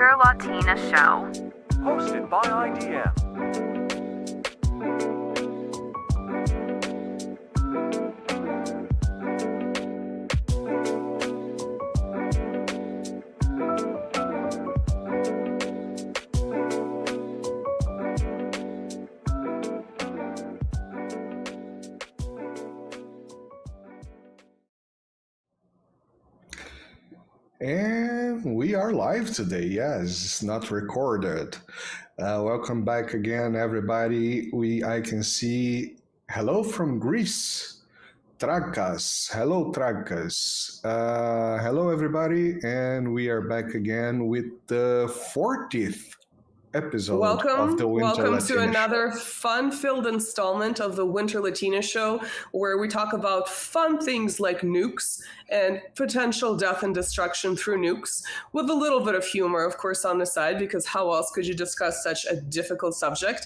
Future Latina show. Hosted by IDM. And we are live today. Yes, it's not recorded. Welcome back again, everybody. I can see hello from Greece, Trakas. Hello, Trakas. Hello, everybody, and we are back again with the 40th episode of the Winter Welcome Latina to another Show. fun-filled installment of the Winter Latina Show, where we talk about fun things like nukes and potential death and destruction through nukes, with a little bit of humor, of course, on the side, because how else could you discuss such a difficult subject?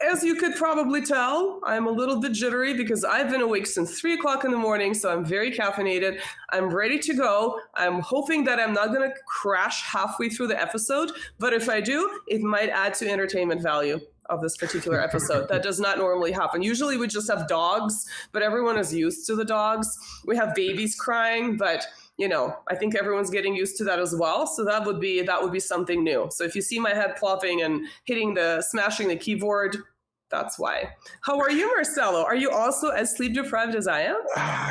As you could probably tell, I'm a little bit jittery because I've been awake since 3 o'clock in the morning, so I'm very caffeinated. I'm ready to go. I'm hoping that I'm not going to crash halfway through the episode, but if I do, it might add to entertainment value of this particular episode. That does not normally happen. Usually we just have dogs, but everyone is used to the dogs. We have babies crying, but I think everyone's getting used to that as well. So that would be something new. So if you see my head plopping and smashing the keyboard, that's why. How are you, Marcelo? Are you also as sleep deprived as I am?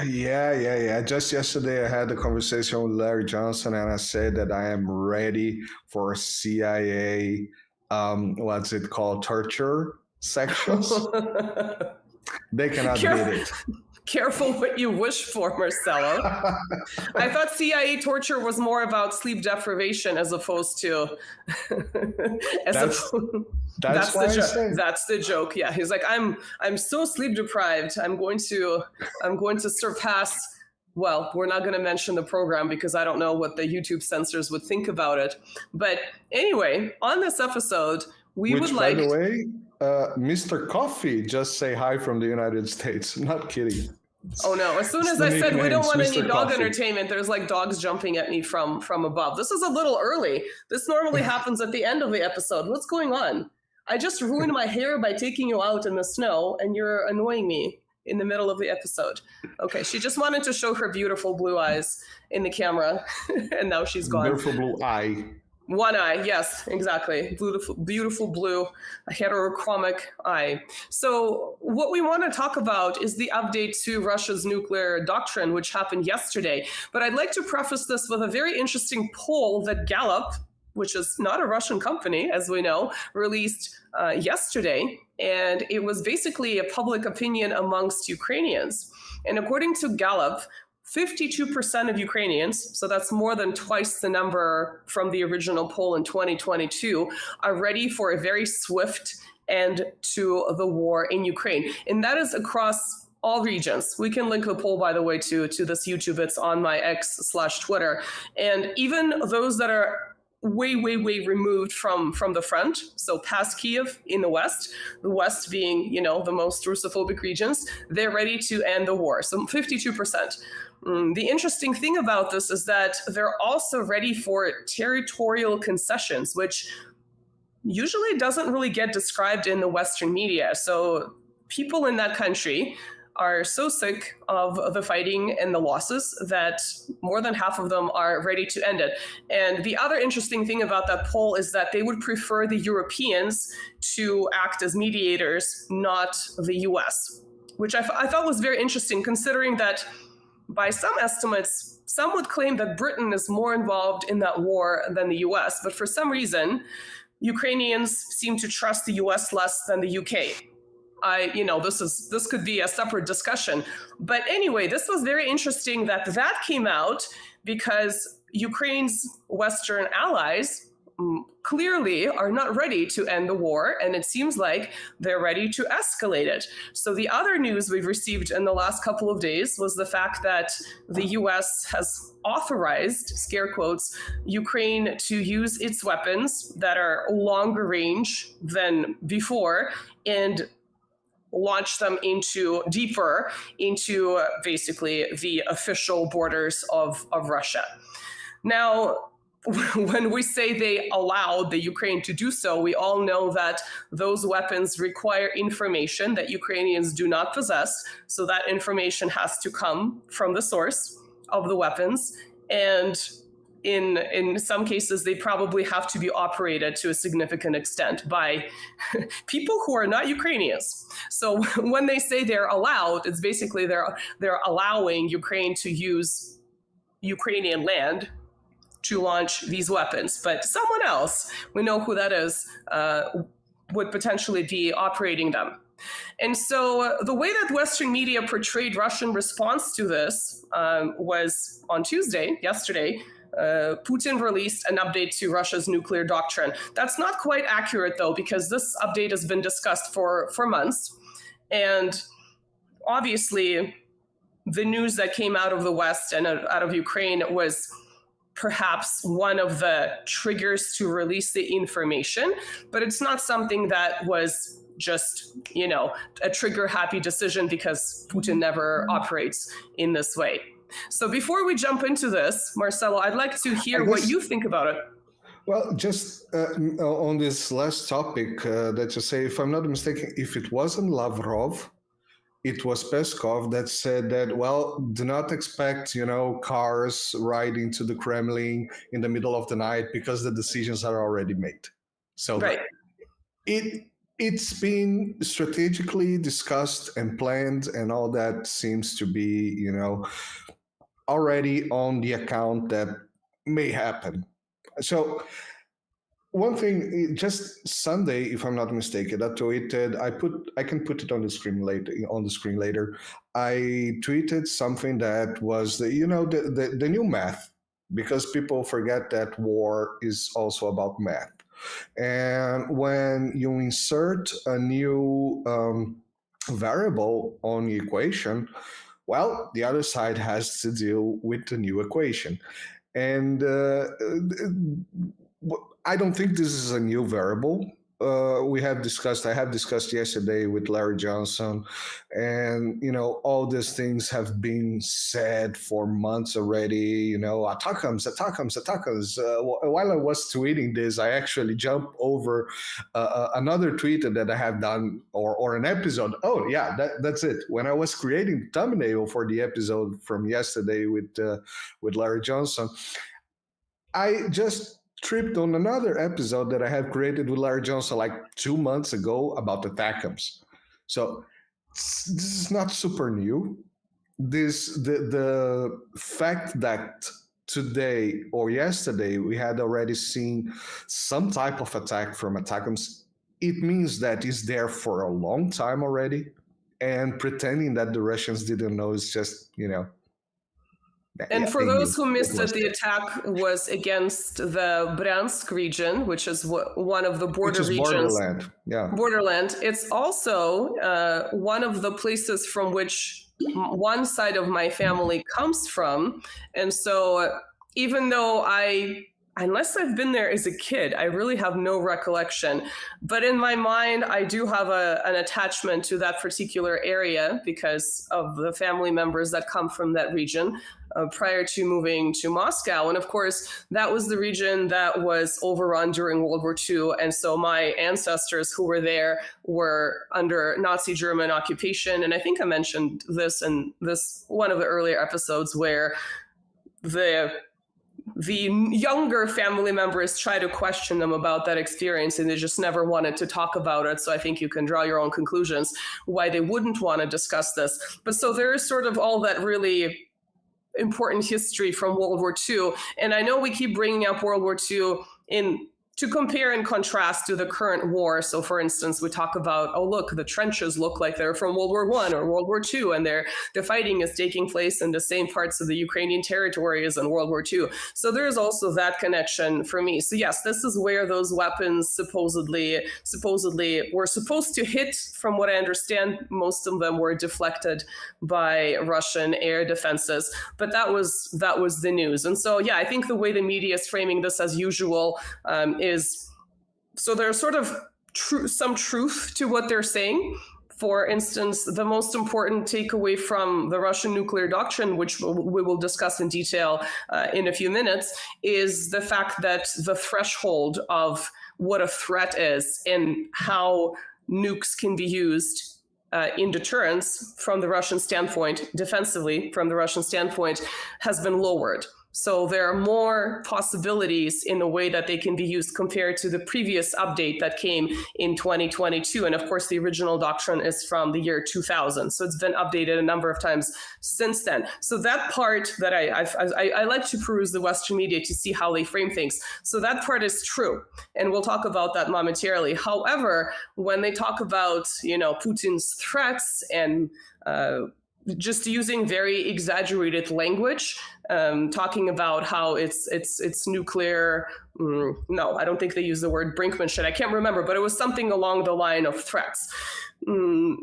Yeah. Just yesterday I had a conversation with Larry Johnson and I said that I am ready for CIA, what's it called, torture sections. They cannot beat it. Careful what you wish for, Marcelo. I thought CIA torture was more about sleep deprivation as opposed to... That's the joke. Yeah, he's like, I'm so sleep deprived. I'm going to surpass... Well, we're not going to mention the program because I don't know what the YouTube censors would think about it. But anyway, on this episode, by the way, Mr. Coffee just say hi from the United States. Not kidding. Oh no, as soon as I said we don't want any dog entertainment, there's like dogs jumping at me from above. This is a little early. This normally happens at the end of the episode. What's going on? I just ruined my hair by taking you out in the snow and you're annoying me in the middle of the episode. Okay, she just wanted to show her beautiful blue eyes in the camera and now she's gone. Beautiful blue eye. One eye, yes, exactly. Beautiful blue, a heterochromic eye. So what we want to talk about is the update to Russia's nuclear doctrine, which happened yesterday. But I'd like to preface this with a very interesting poll that Gallup, which is not a Russian company, as we know, released yesterday. And it was basically a public opinion amongst Ukrainians. And according to Gallup, 52% of Ukrainians, so that's more than twice the number from the original poll in 2022, are ready for a very swift end to the war in Ukraine. And that is across all regions. We can link the poll, by the way, to this YouTube. It's on my X/Twitter. And even those that are way removed from the front, so past Kiev in the west being, the most Russophobic regions, they're ready to end the war. So 52%. The interesting thing about this is that they're also ready for territorial concessions, which usually doesn't really get described in the Western media. So people in that country are so sick of the fighting and the losses that more than half of them are ready to end it. And the other interesting thing about that poll is that they would prefer the Europeans to act as mediators, not the US, which I thought was very interesting, considering that by some estimates, some would claim that Britain is more involved in that war than the US, but for some reason, Ukrainians seem to trust the US less than the UK. This could be a separate discussion. But anyway, this was very interesting that came out because Ukraine's Western allies clearly are not ready to end the war, and it seems like they're ready to escalate it. So the other news we've received in the last couple of days was the fact that the US has authorized, scare quotes, Ukraine to use its weapons that are longer range than before and launch them deeper into basically the official borders of Russia. Now, when we say they allowed the Ukraine to do so, we all know that those weapons require information that Ukrainians do not possess. So that information has to come from the source of the weapons. And in some cases, they probably have to be operated to a significant extent by people who are not Ukrainians. So when they say they're allowed, it's basically they're allowing Ukraine to use Ukrainian land to launch these weapons. But someone else, we know who that is, would potentially be operating them. And so the way that Western media portrayed Russian response to this was on Tuesday, yesterday, Putin released an update to Russia's nuclear doctrine. That's not quite accurate, though, because this update has been discussed for months. And obviously, the news that came out of the West and out of Ukraine was perhaps one of the triggers to release the information, but it's not something that was just, a trigger-happy decision because Putin never operates in this way. So before we jump into this, Marcelo, I'd like to hear what you think about it. Well, just on this last topic that you say, if I'm not mistaken, if it wasn't Lavrov, it was Peskov that said that, well, do not expect, cars riding to the Kremlin in the middle of the night because the decisions are already made. So right. It's been strategically discussed and planned, and all that seems to be, already on the account that may happen. So one thing, just Sunday, if I'm not mistaken, I tweeted. I can put it on the screen later. I tweeted something that was the new math, because people forget that war is also about math. And when you insert a new variable on the equation, well, the other side has to deal with the new equation. And I don't think this is a new variable. I have discussed yesterday with Larry Johnson, and all these things have been said for months already. Attackums. While I was tweeting this, I actually jumped over another tweet that I have done, or an episode. Oh yeah, that's it. When I was creating the thumbnail for the episode from yesterday with Larry Johnson, I just tripped on another episode that I had created with Larry Johnson like 2 months ago about the TACMs. So this is not super new. The fact that today or yesterday we had already seen some type of attack from ATACMs, it means that it's there for a long time already, and pretending that the Russians didn't know is just, And for those who missed it, the attack was against the Bryansk region, which is one of the border regions. Borderland, yeah. Borderland. It's also one of the places from which one side of my family comes from. And so even though unless I've been there as a kid, I really have no recollection. But in my mind, I do have an attachment to that particular area because of the family members that come from that region prior to moving to Moscow. And of course, that was the region that was overrun during World War II. And so my ancestors who were there were under Nazi German occupation. And I think I mentioned this in one of the earlier episodes where the younger family members try to question them about that experience, and they just never wanted to talk about it. So I think you can draw your own conclusions why they wouldn't want to discuss this. But so there is sort of all that really important history from World War II. And I know we keep bringing up World War II to compare and contrast to the current war. So for instance, we talk about, oh, look, the trenches look like they're from World War I or World War II, and the fighting is taking place in the same parts of the Ukrainian territory as in World War II. So there's also that connection for me. So yes, this is where those weapons supposedly were supposed to hit. From what I understand, most of them were deflected by Russian air defenses, but that was the news. And so, yeah, I think the way the media is framing this as usual is, so there's sort of some truth to what they're saying For instance, the most important takeaway from the Russian nuclear doctrine, which we will discuss in detail in a few minutes, is the fact that the threshold of what a threat is and how nukes can be used in deterrence from the Russian standpoint, defensively from the Russian standpoint, has been lowered. So there are more possibilities in the way that they can be used compared to the previous update that came in 2022. And of course, the original doctrine is from the year 2000. So it's been updated a number of times since then. So that part that I like to peruse the Western media to see how they frame things. So that part is true. And we'll talk about that momentarily. However, when they talk about, Putin's threats and just using very exaggerated language, talking about how it's nuclear. No, I don't think they use the word brinkmanship. I can't remember, but it was something along the line of threats. And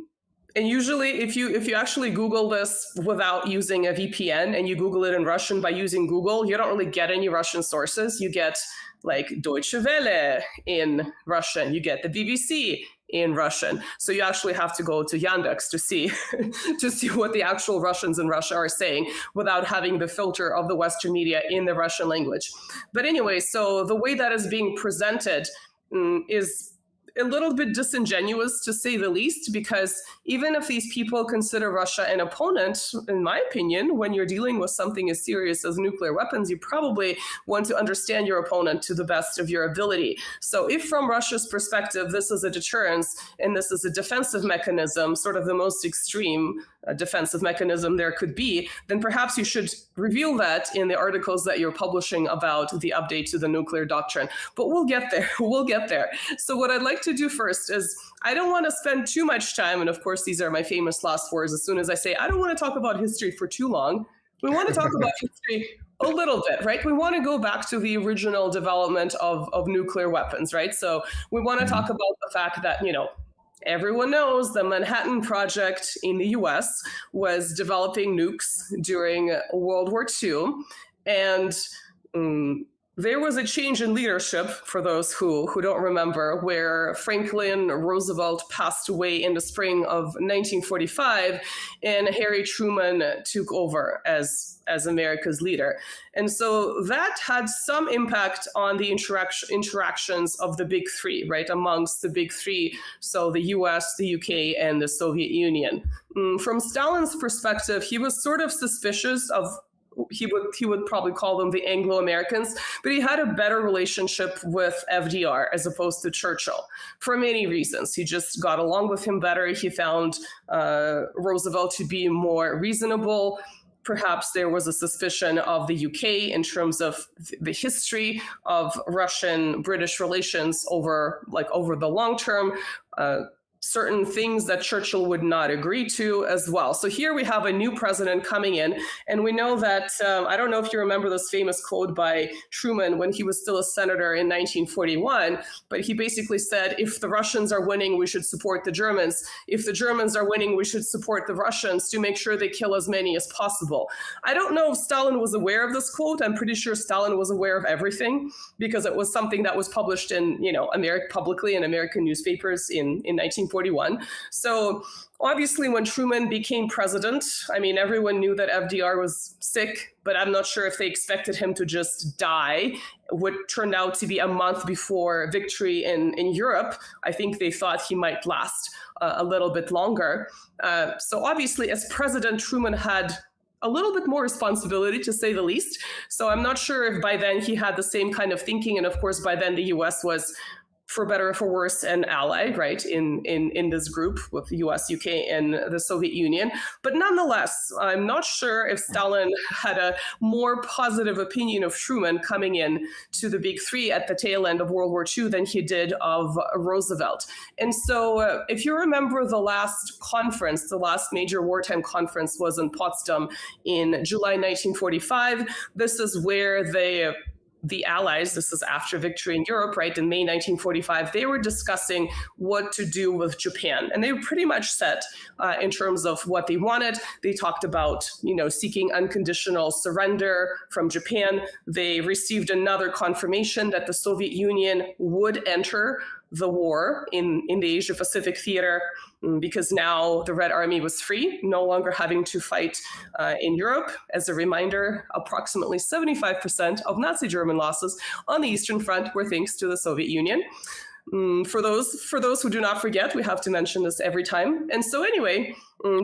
usually, if you actually Google this without using a VPN and you Google it in Russian by using Google, you don't really get any Russian sources. You get like Deutsche Welle in Russian. You get the BBC in Russian. So you actually have to go to Yandex to see what the actual Russians in Russia are saying without having the filter of the Western media in the Russian language. But anyway, so the way that is being presented is a little bit disingenuous, to say the least, because even if these people consider Russia an opponent, in my opinion, when you're dealing with something as serious as nuclear weapons, you probably want to understand your opponent to the best of your ability. So if from Russia's perspective, this is a deterrence and this is a defensive mechanism, sort of the most extreme defensive mechanism there could be, then perhaps you should reveal that in the articles that you're publishing about the update to the nuclear doctrine. But we'll get there. We'll get there. So what I'd like to do first is, I don't want to spend too much time, and of course these are my famous last words as soon as I say, I don't want to talk about history for too long. We want to talk about history a little bit, right? We want to go back to the original development of nuclear weapons, right? So we want to talk about the fact that, everyone knows the Manhattan Project in the US was developing nukes during World War II. And there was a change in leadership, for those who don't remember, where Franklin Roosevelt passed away in the spring of 1945, and Harry Truman took over as America's leader. And so that had some impact on the interactions of the big three, right, amongst the big three, so the US, the UK, and the Soviet Union. From Stalin's perspective, he was sort of suspicious of, he would probably call them the Anglo-Americans, but he had a better relationship with FDR as opposed to Churchill for many reasons. He just got along with him better. He found Roosevelt to be more reasonable. Perhaps there was a suspicion of the UK in terms of the history of Russian-British relations over the long term. Certain things that Churchill would not agree to as well. So here we have a new president coming in, and we know that, I don't know if you remember this famous quote by Truman when he was still a senator in 1941, but he basically said, if the Russians are winning, we should support the Germans. If the Germans are winning, we should support the Russians to make sure they kill as many as possible. I don't know if Stalin was aware of this quote. I'm pretty sure Stalin was aware of everything because it was something that was published in, publicly in American newspapers in 1941. So obviously when Truman became president, everyone knew that FDR was sick, but I'm not sure if they expected him to just die, what turned out to be a month before victory in Europe. I think they thought he might last a little bit longer. So obviously as president, Truman had a little bit more responsibility, to say the least. So I'm not sure if by then he had the same kind of thinking. And of course, by then the US was, for better or for worse, an ally, right, in this group with the US, UK, and the Soviet Union. But nonetheless, I'm not sure if Stalin had a more positive opinion of Truman coming in to the big three at the tail end of World War II than he did of Roosevelt. And so if you remember the last conference, the last major wartime conference was in Potsdam in July 1945. This is where the Allies, this is after victory in Europe, right, in May 1945, they were discussing what to do with Japan. And they were pretty much set in terms of what they wanted. They talked about, seeking unconditional surrender from Japan. They received another confirmation that the Soviet Union would enter the war in the Asia Pacific theater, because now the Red Army was free, no longer having to fight in Europe. As a reminder, approximately 75% of Nazi German losses on the Eastern Front were thanks to the Soviet Union. For those who do not forget, we have to mention this every time. And so anyway,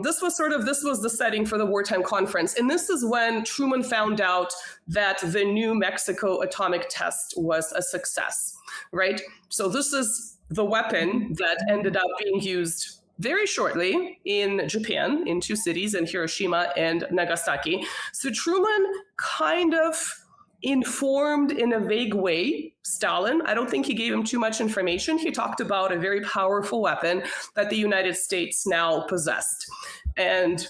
this was the setting for the wartime conference. And this is when Truman found out that the New Mexico atomic test was a success, right? So this is the weapon that ended up being used very shortly in Japan, in two cities, in Hiroshima and Nagasaki. So Truman kind of informed in a vague way Stalin. I don't think he gave him too much information. He talked about a very powerful weapon that the United States now possessed. And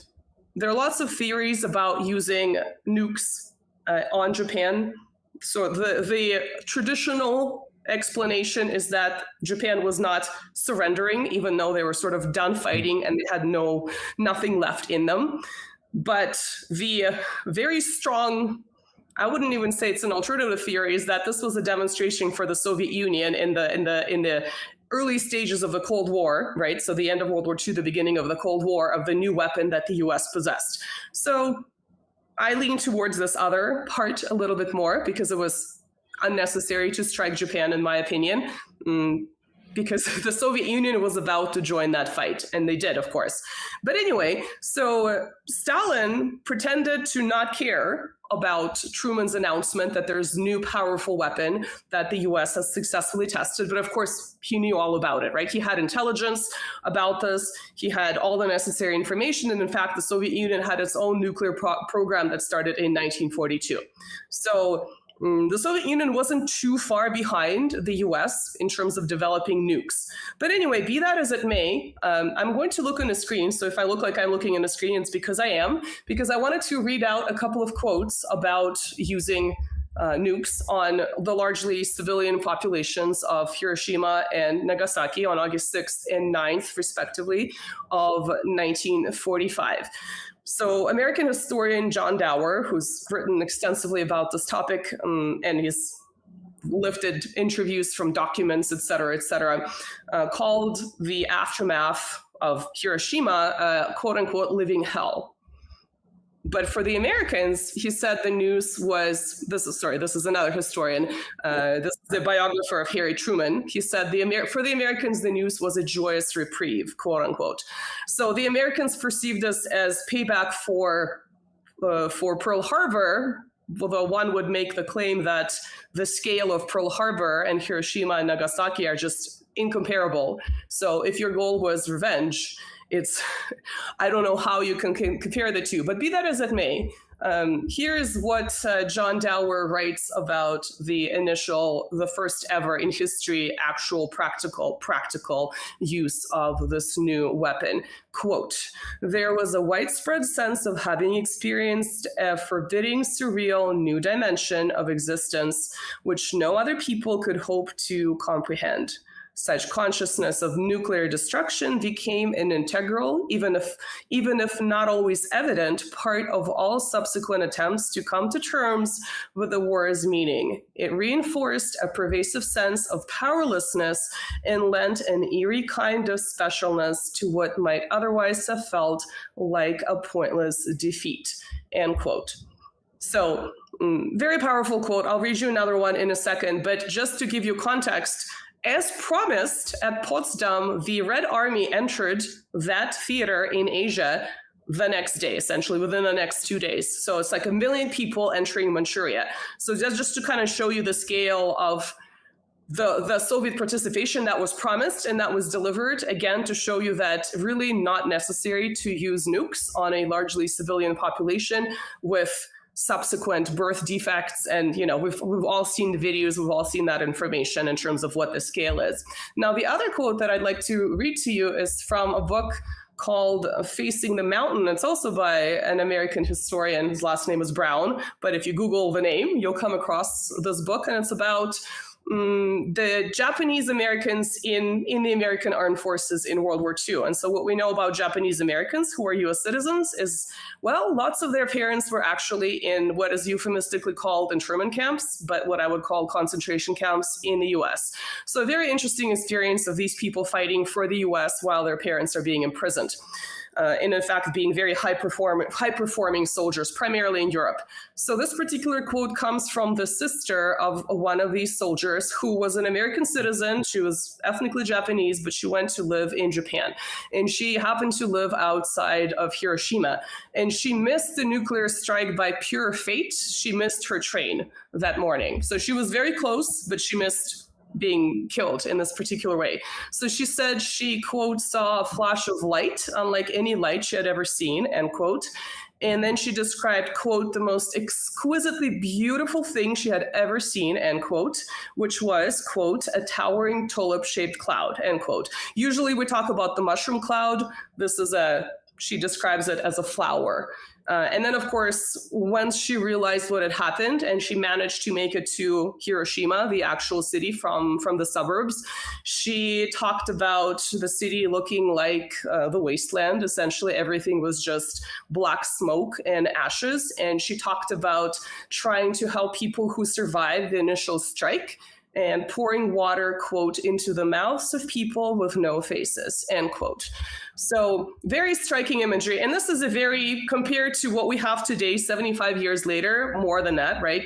there are lots of theories about using nukes on Japan. So the traditional explanation is that Japan was not surrendering, even though they were sort of done fighting and they had nothing left in them. But the very strong, I wouldn't even say it's an alternative theory, is that this was a demonstration for the Soviet Union in the early stages of the Cold War, right? So the end of World War II, the beginning of the Cold War, of the new weapon that the US possessed. So I lean towards this other part a little bit more because it was unnecessary to strike Japan, in my opinion, because the Soviet Union was about to join that fight, and they did, of course. But anyway, so Stalin pretended to not care about Truman's announcement that there's new powerful weapon that the US has successfully tested. But of course, he knew all about it, right? He had intelligence about this. He had all the necessary information. And in fact, the Soviet Union had its own nuclear program that started in 1942. So the Soviet Union wasn't too far behind the US in terms of developing nukes. But anyway, be that as it may, I'm going to look on the screen. So if I look like I'm looking on the screen, it's because I am, because I wanted to read out a couple of quotes about using nukes on the largely civilian populations of Hiroshima and Nagasaki on August 6th and 9th, respectively, of 1945. So American historian John Dower, who's written extensively about this topic, and he's lifted interviews from documents, et cetera, called the aftermath of Hiroshima a quote unquote living hell. But for the Americans, he said the news was, this is another historian, this is the biographer of Harry Truman. He said for the Americans, the news was a joyous reprieve, quote unquote. So the Americans perceived this as payback for Pearl Harbor, although one would make the claim that the scale of Pearl Harbor and Hiroshima and Nagasaki are just incomparable. So if your goal was revenge, I don't know how you can compare the two, but be that as it may, here's what John Dower writes about the first ever in history, actual practical use of this new weapon. Quote, "There was a widespread sense of having experienced a forbidding, surreal new dimension of existence, which no other people could hope to comprehend. Such consciousness of nuclear destruction became an integral, even if not always evident, part of all subsequent attempts to come to terms with the war's meaning. It reinforced a pervasive sense of powerlessness and lent an eerie kind of specialness to what might otherwise have felt like a pointless defeat." End quote. So, very powerful quote. I'll read you another one in a second, but just to give you context, as promised at Potsdam, the Red Army entered that theater in Asia the next day, essentially within the next 2 days. So it's like 1 million people entering Manchuria. So just to kind of show you the scale of the Soviet participation that was promised and that was delivered, again, to show you that really not necessary to use nukes on a largely civilian population with subsequent birth defects. And, we've all seen the videos, we've all seen that information in terms of what the scale is. Now, the other quote that I'd like to read to you is from a book called Facing the Mountain. It's also by an American historian. His last name is Brown. But if you Google the name, you'll come across this book. And it's about the Japanese Americans in the American Armed Forces in World War II. And so what we know about Japanese Americans who are US citizens is, well, lots of their parents were actually in what is euphemistically called internment camps, but what I would call concentration camps in the US. So a very interesting experience of these people fighting for the US while their parents are being imprisoned. And in fact, being very high-performing soldiers, primarily in Europe. So this particular quote comes from the sister of one of these soldiers who was an American citizen. She was ethnically Japanese, but she went to live in Japan. And she happened to live outside of Hiroshima. And she missed the nuclear strike by pure fate. She missed her train that morning. So she was very close, but she missed being killed in this particular way. So she said she, quote, saw a flash of light, unlike any light she had ever seen, end quote. And then she described, quote, the most exquisitely beautiful thing she had ever seen, end quote, which was, quote, a towering tulip-shaped cloud, end quote. Usually we talk about the mushroom cloud. She describes it as a flower. And then, of course, once she realized what had happened and she managed to make it to Hiroshima, the actual city from the suburbs, she talked about the city looking like the wasteland. Essentially, everything was just black smoke and ashes. And she talked about trying to help people who survived the initial strike and pouring water, quote, into the mouths of people with no faces, end quote. So very striking imagery. And this is compared to what we have today, 75 years later, more than that, right?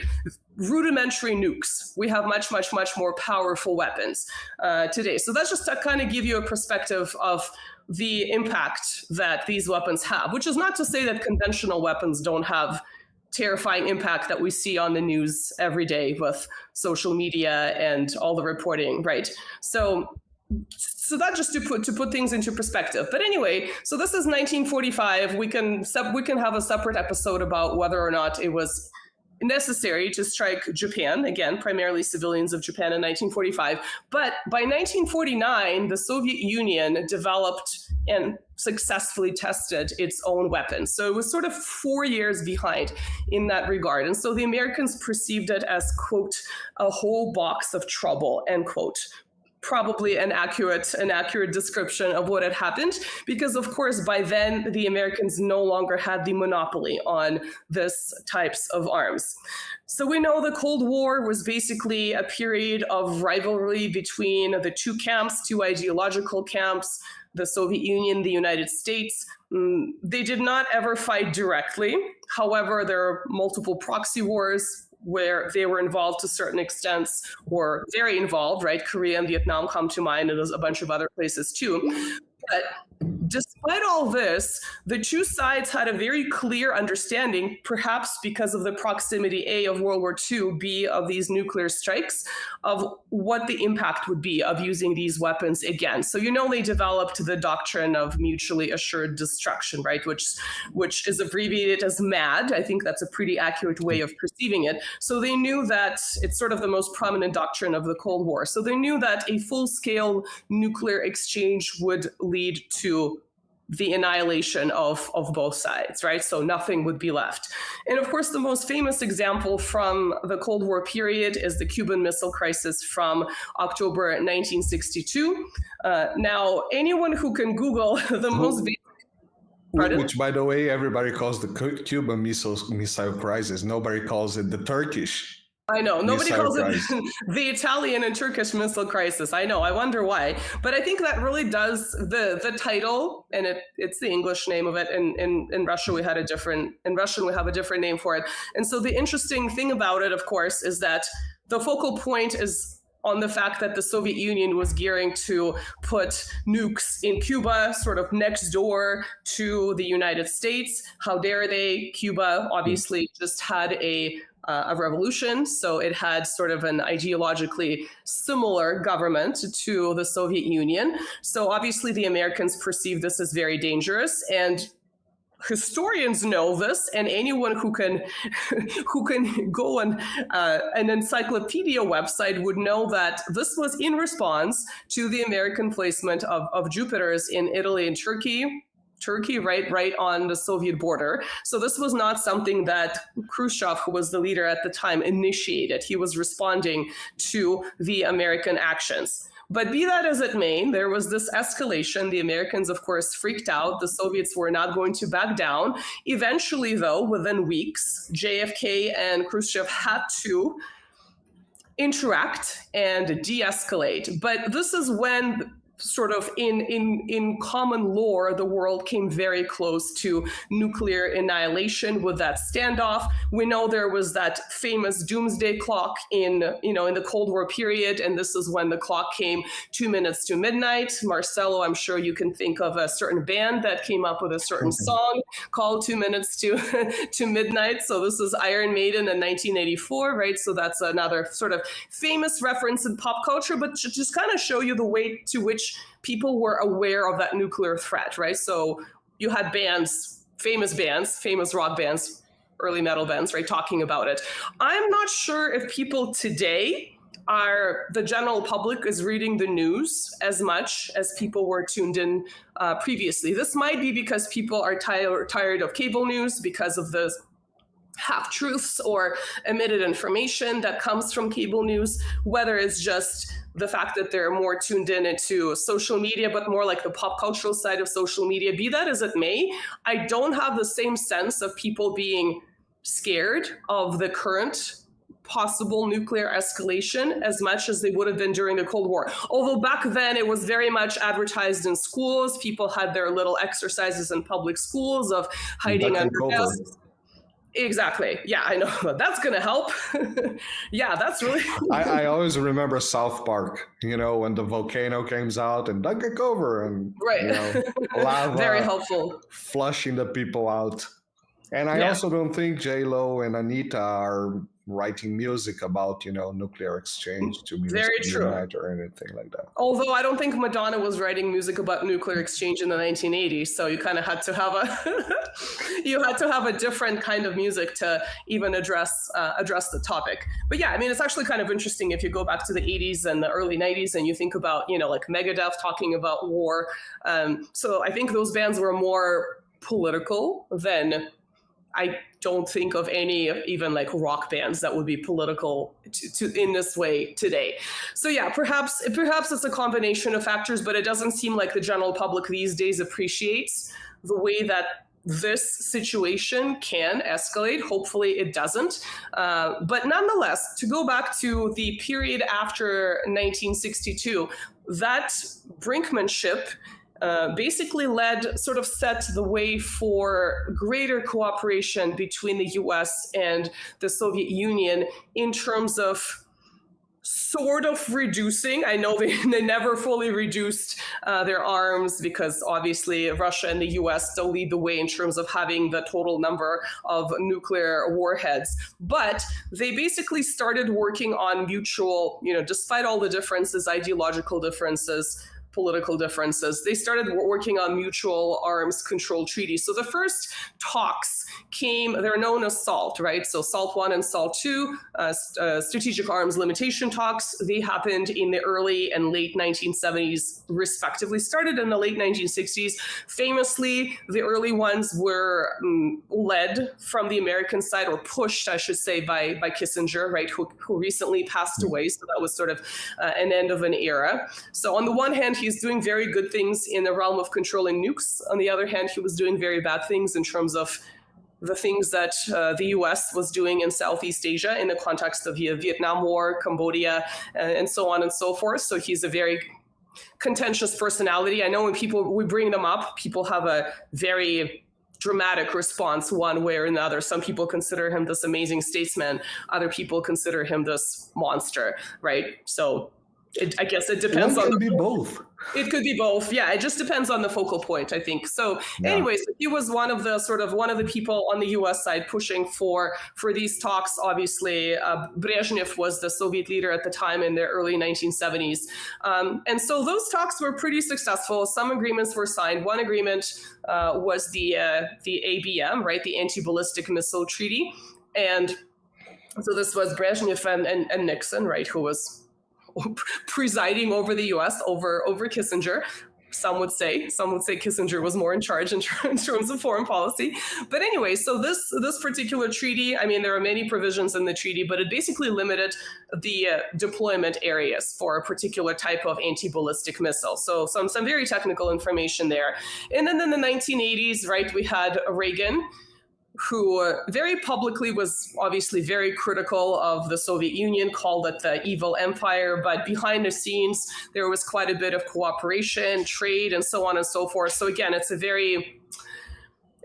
Rudimentary nukes. We have much, much, much more powerful weapons today. So that's just to kind of give you a perspective of the impact that these weapons have, which is not to say that conventional weapons don't have terrifying impact that we see on the news every day with social media and all the reporting, right? So that just to put things into perspective. But anyway, so this is 1945. We can have a separate episode about whether or not it was necessary to strike Japan, again, primarily civilians of Japan in 1945. But by 1949, the Soviet Union developed and successfully tested its own weapons. So it was sort of 4 years behind in that regard. And so the Americans perceived it as, quote, a whole box of trouble, end quote. Probably an accurate description of what had happened, because of course by then the Americans no longer had the monopoly on this types of arms. So we know the Cold War was basically a period of rivalry between the two camps, two ideological camps, the Soviet Union, the United States. They did not ever fight directly. However, there are multiple proxy wars where they were involved to certain extents, or very involved, right? Korea and Vietnam come to mind, and there's a bunch of other places too. But despite all this, the two sides had a very clear understanding, perhaps because of the proximity, A, of World War II, B, of these nuclear strikes, of what the impact would be of using these weapons again. So, they developed the doctrine of mutually assured destruction, right? Which is abbreviated as MAD. I think that's a pretty accurate way of perceiving it. So they knew that it's sort of the most prominent doctrine of the Cold War. So they knew that a full-scale nuclear exchange would lead to the annihilation of both sides, right? So nothing would be left. And of course, the most famous example from the Cold War period is the Cuban Missile Crisis from October 1962. Now, anyone who can Google the most... Which, by the way, everybody calls the Cuban Missile Crisis. Nobody calls it the Turkish. I know. Nobody calls it the Italian and Turkish missile crisis. I know. I wonder why. But I think that really does the title, and it's the English name of it. In Russia, we have a different name for it. And so the interesting thing about it, of course, is that the focal point is on the fact that the Soviet Union was gearing to put nukes in Cuba, sort of next door to the United States. How dare they? Cuba obviously just had a revolution, so it had sort of an ideologically similar government to the Soviet Union. So obviously the Americans perceived this as very dangerous, and historians know this, and anyone who can go on an encyclopedia website would know that this was in response to the American placement of Jupiters in Italy and Turkey Turkey, right on the Soviet border. So this was not something that Khrushchev, who was the leader at the time, initiated. He was responding to the American actions. But be that as it may, there was this escalation. The Americans, of course, freaked out. The Soviets were not going to back down. Eventually, though, within weeks, JFK and Khrushchev had to interact and de-escalate. But this is when sort of in common lore, the world came very close to nuclear annihilation with that standoff. We know there was that famous doomsday clock in the Cold War period, and this is when the clock came 2 minutes to midnight. Marcelo, I'm sure you can think of a certain band that came up with a certain song called 2 minutes to midnight. So this is Iron Maiden in 1984, right? So that's another sort of famous reference in pop culture, but to just kind of show you the way to which people were aware of that nuclear threat, right? So you had famous rock bands, early metal bands, right, talking about it. I'm not sure if people today the general public is reading the news as much as people were tuned in previously. This might be because people are tired of cable news because of the half-truths or omitted information that comes from cable news, whether it's just the fact that they're more tuned in into social media, but more like the pop cultural side of social media. Be that as it may, I don't have the same sense of people being scared of the current possible nuclear escalation as much as they would have been during the Cold War. Although back then it was very much advertised in schools. People had their little exercises in public schools of hiding under desks. Exactly. Yeah, I know. That's going to help. Yeah, that's really... I always remember South Park, when the volcano comes out and dug it over and right. Lava very helpful. Flushing the people out. And I also don't think J-Lo and Anita are writing music about, nuclear exchange to music or anything like that. Although I don't think Madonna was writing music about nuclear exchange in the 1980s, so you kind of had to have a different kind of music to even address the topic. But yeah, I mean, it's actually kind of interesting if you go back to the 80s and the early 90s and you think about, like Megadeth talking about war. So I think those bands were more political than I don't think of any even like rock bands that would be political to in this way today. So yeah, perhaps it's a combination of factors, but it doesn't seem like the general public these days appreciates the way that this situation can escalate. Hopefully it doesn't. But nonetheless, to go back to the period after 1962, that brinkmanship basically set the way for greater cooperation between the US and the Soviet Union in terms of sort of reducing. I know they never fully reduced their arms because obviously Russia and the US still lead the way in terms of having the total number of nuclear warheads. But they basically started working on mutual, despite all the differences, ideological differences, political differences, they started working on mutual arms control treaties. So the first talks they're known as SALT, right? So SALT 1 and SALT 2, strategic arms limitation talks, they happened in the early and late 1970s, respectively. Started in the late 1960s. Famously, the early ones were led from the American side, or pushed, I should say, by Kissinger, right, who recently passed away. So that was sort of an end of an era. So on the one hand, he's doing very good things in the realm of controlling nukes. On the other hand, he was doing very bad things in terms of the things that the US was doing in Southeast Asia in the context of the Vietnam War, Cambodia, and so on and so forth. So he's a very contentious personality. I know when we bring them up, people have a very dramatic response one way or another. Some people consider him this amazing statesman. Other people consider him this monster, right? So I guess it depends on both. It could be both. Yeah, it just depends on the focal point, I think. So anyways, he was one of the people on the US side pushing for these talks. Obviously, Brezhnev was the Soviet leader at the time in the early 1970s. And so those talks were pretty successful. Some agreements were signed. One agreement was the ABM, right, the Anti-Ballistic Missile Treaty. And so this was Brezhnev and Nixon, right, who was presiding over the U.S., over Kissinger. Some would say Kissinger was more in charge in terms of foreign policy. But anyway, so this particular treaty, I mean, there are many provisions in the treaty, but it basically limited the deployment areas for a particular type of anti-ballistic missile. So some very technical information there. And then in the 1980s, right, we had Reagan, who very publicly was obviously very critical of the Soviet Union, called it the evil empire, but behind the scenes, there was quite a bit of cooperation, trade, and so on and so forth. So again, it's a very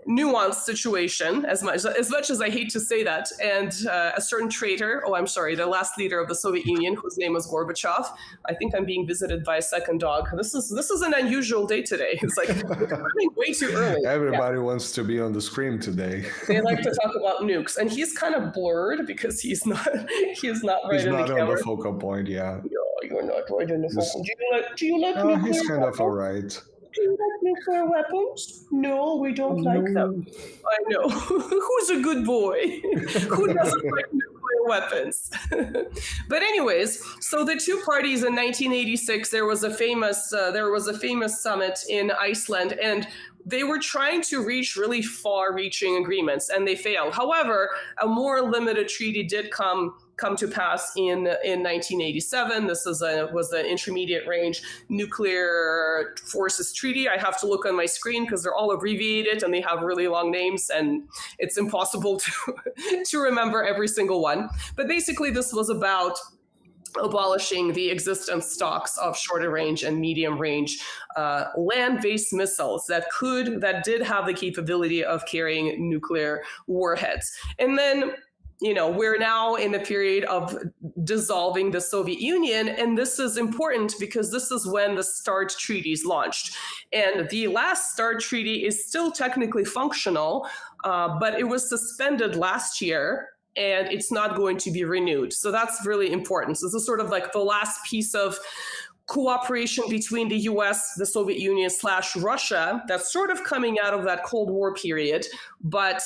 nuanced situation, as much as I hate to say that. And a certain traitor, the last leader of the Soviet Union, whose name was Gorbachev. I think I'm being visited by a second dog. This is an unusual day today. It's like running way too early. Everybody wants to be on the screen today. They like to talk about nukes, and he's kind of blurred because he's not right he's in not the camera. on the focal point, yeah. No, you're not right in the focal. Do you like nuclear He's kind of weapons? all right. Do you like nuclear weapons? No, we don't like them. I know. Who's a good boy? Who doesn't like nuclear weapons? But anyways, so the two parties in 1986, there was a famous summit in Iceland, and they were trying to reach really far-reaching agreements, and they failed. However, a more limited treaty did come to pass in 1987. This was the Intermediate Range Nuclear Forces Treaty. I have to look on my screen because they're all abbreviated and they have really long names, and it's impossible to remember every single one. But basically, this was about abolishing the existing stocks of shorter range and medium range land-based missiles that did have the capability of carrying nuclear warheads. And then, we're now in the period of dissolving the Soviet Union, and this is important because this is when the START treaties launched. And the last START treaty is still technically functional, but it was suspended last year, and it's not going to be renewed. So that's really important. So this is sort of like the last piece of cooperation between the US, the Soviet Union / Russia that's sort of coming out of that Cold War period, but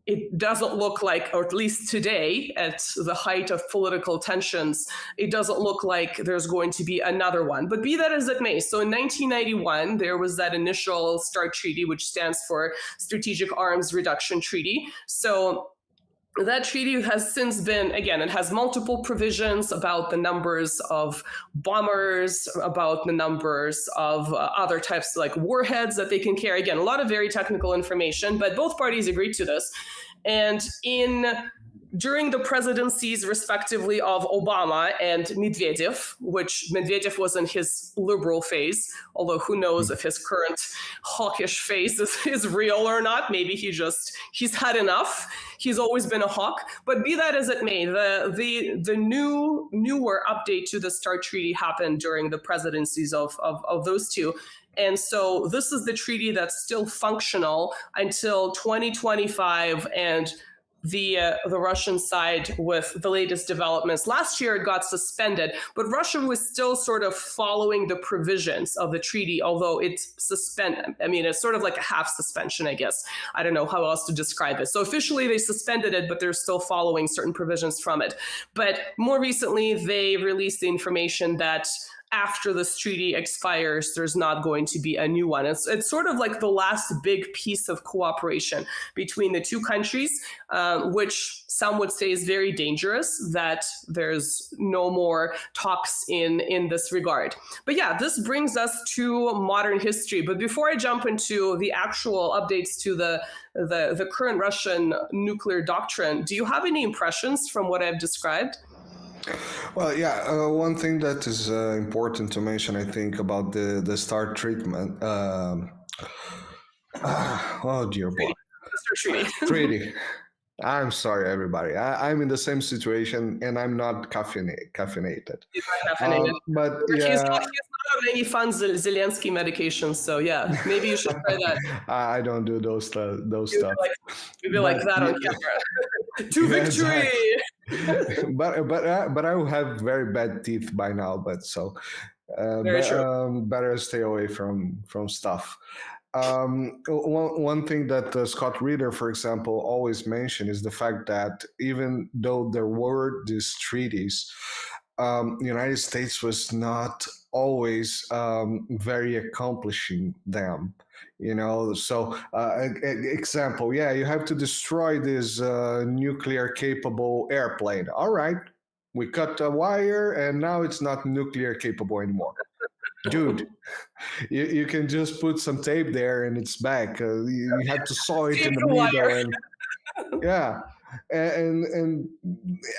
it doesn't look like, or at least today, at the height of political tensions, it doesn't look like there's going to be another one. But be that as it may, so in 1991, there was that initial START treaty, which stands for Strategic Arms Reduction Treaty. So that treaty has since been, again, it has multiple provisions about the numbers of bombers, about the numbers of other types like warheads that they can carry. Again, a lot of very technical information, but both parties agreed to this. And during the presidencies, respectively, of Obama and Medvedev, which Medvedev was in his liberal phase, although who knows if his current hawkish phase is real or not. Maybe he's had enough. He's always been a hawk. But be that as it may, the newer update to the START treaty happened during the presidencies of those two. And so this is the treaty that's still functional until 2025, and the Russian side with the latest developments. Last year it got suspended, but Russia was still sort of following the provisions of the treaty, although it's suspended. I mean, it's sort of like a half suspension, I guess. I don't know how else to describe it. So officially they suspended it, but they're still following certain provisions from it. But more recently, they released the information that after this treaty expires, there's not going to be a new one. It's sort of like the last big piece of cooperation between the two countries, which some would say is very dangerous, that there's no more talks in this regard. But yeah, this brings us to modern history. But before I jump into the actual updates to the current Russian nuclear doctrine, do you have any impressions from what I've described? Well, yeah, one thing that is important to mention, I think, about the START treatment. Oh, dear boy. Treaty. I'm sorry, everybody. I'm in the same situation, and I'm not caffeinated. He's not caffeinated. But yeah. He's not on any fun Zelensky medications, so yeah, maybe you should try that. I don't do those stuff. You'd be like that on camera. To victory! but I will have very bad teeth by now. But so better stay away from stuff. One thing that Scott Reeder, for example, always mentioned is the fact that even though there were these treaties, the United States was not always very accomplishing them. So example, yeah, you have to destroy this nuclear capable airplane. All right, we cut a wire and now it's not nuclear capable anymore. Dude, you can just put some tape there and it's back. You have to saw it in the middle, and yeah, and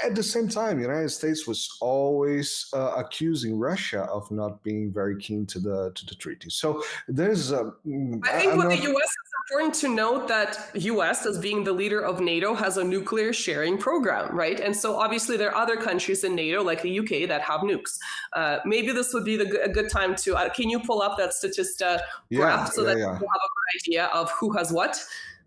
at the same time, United States was always accusing Russia of not being very keen to the treaty. So there's I think with the U.S., it's important to note that U.S., as being the leader of NATO, has a nuclear sharing program, right? And so obviously there are other countries in NATO, like the UK, that have nukes. Maybe this would be a good time to, can you pull up that statista graph so that people have a good idea of who has what?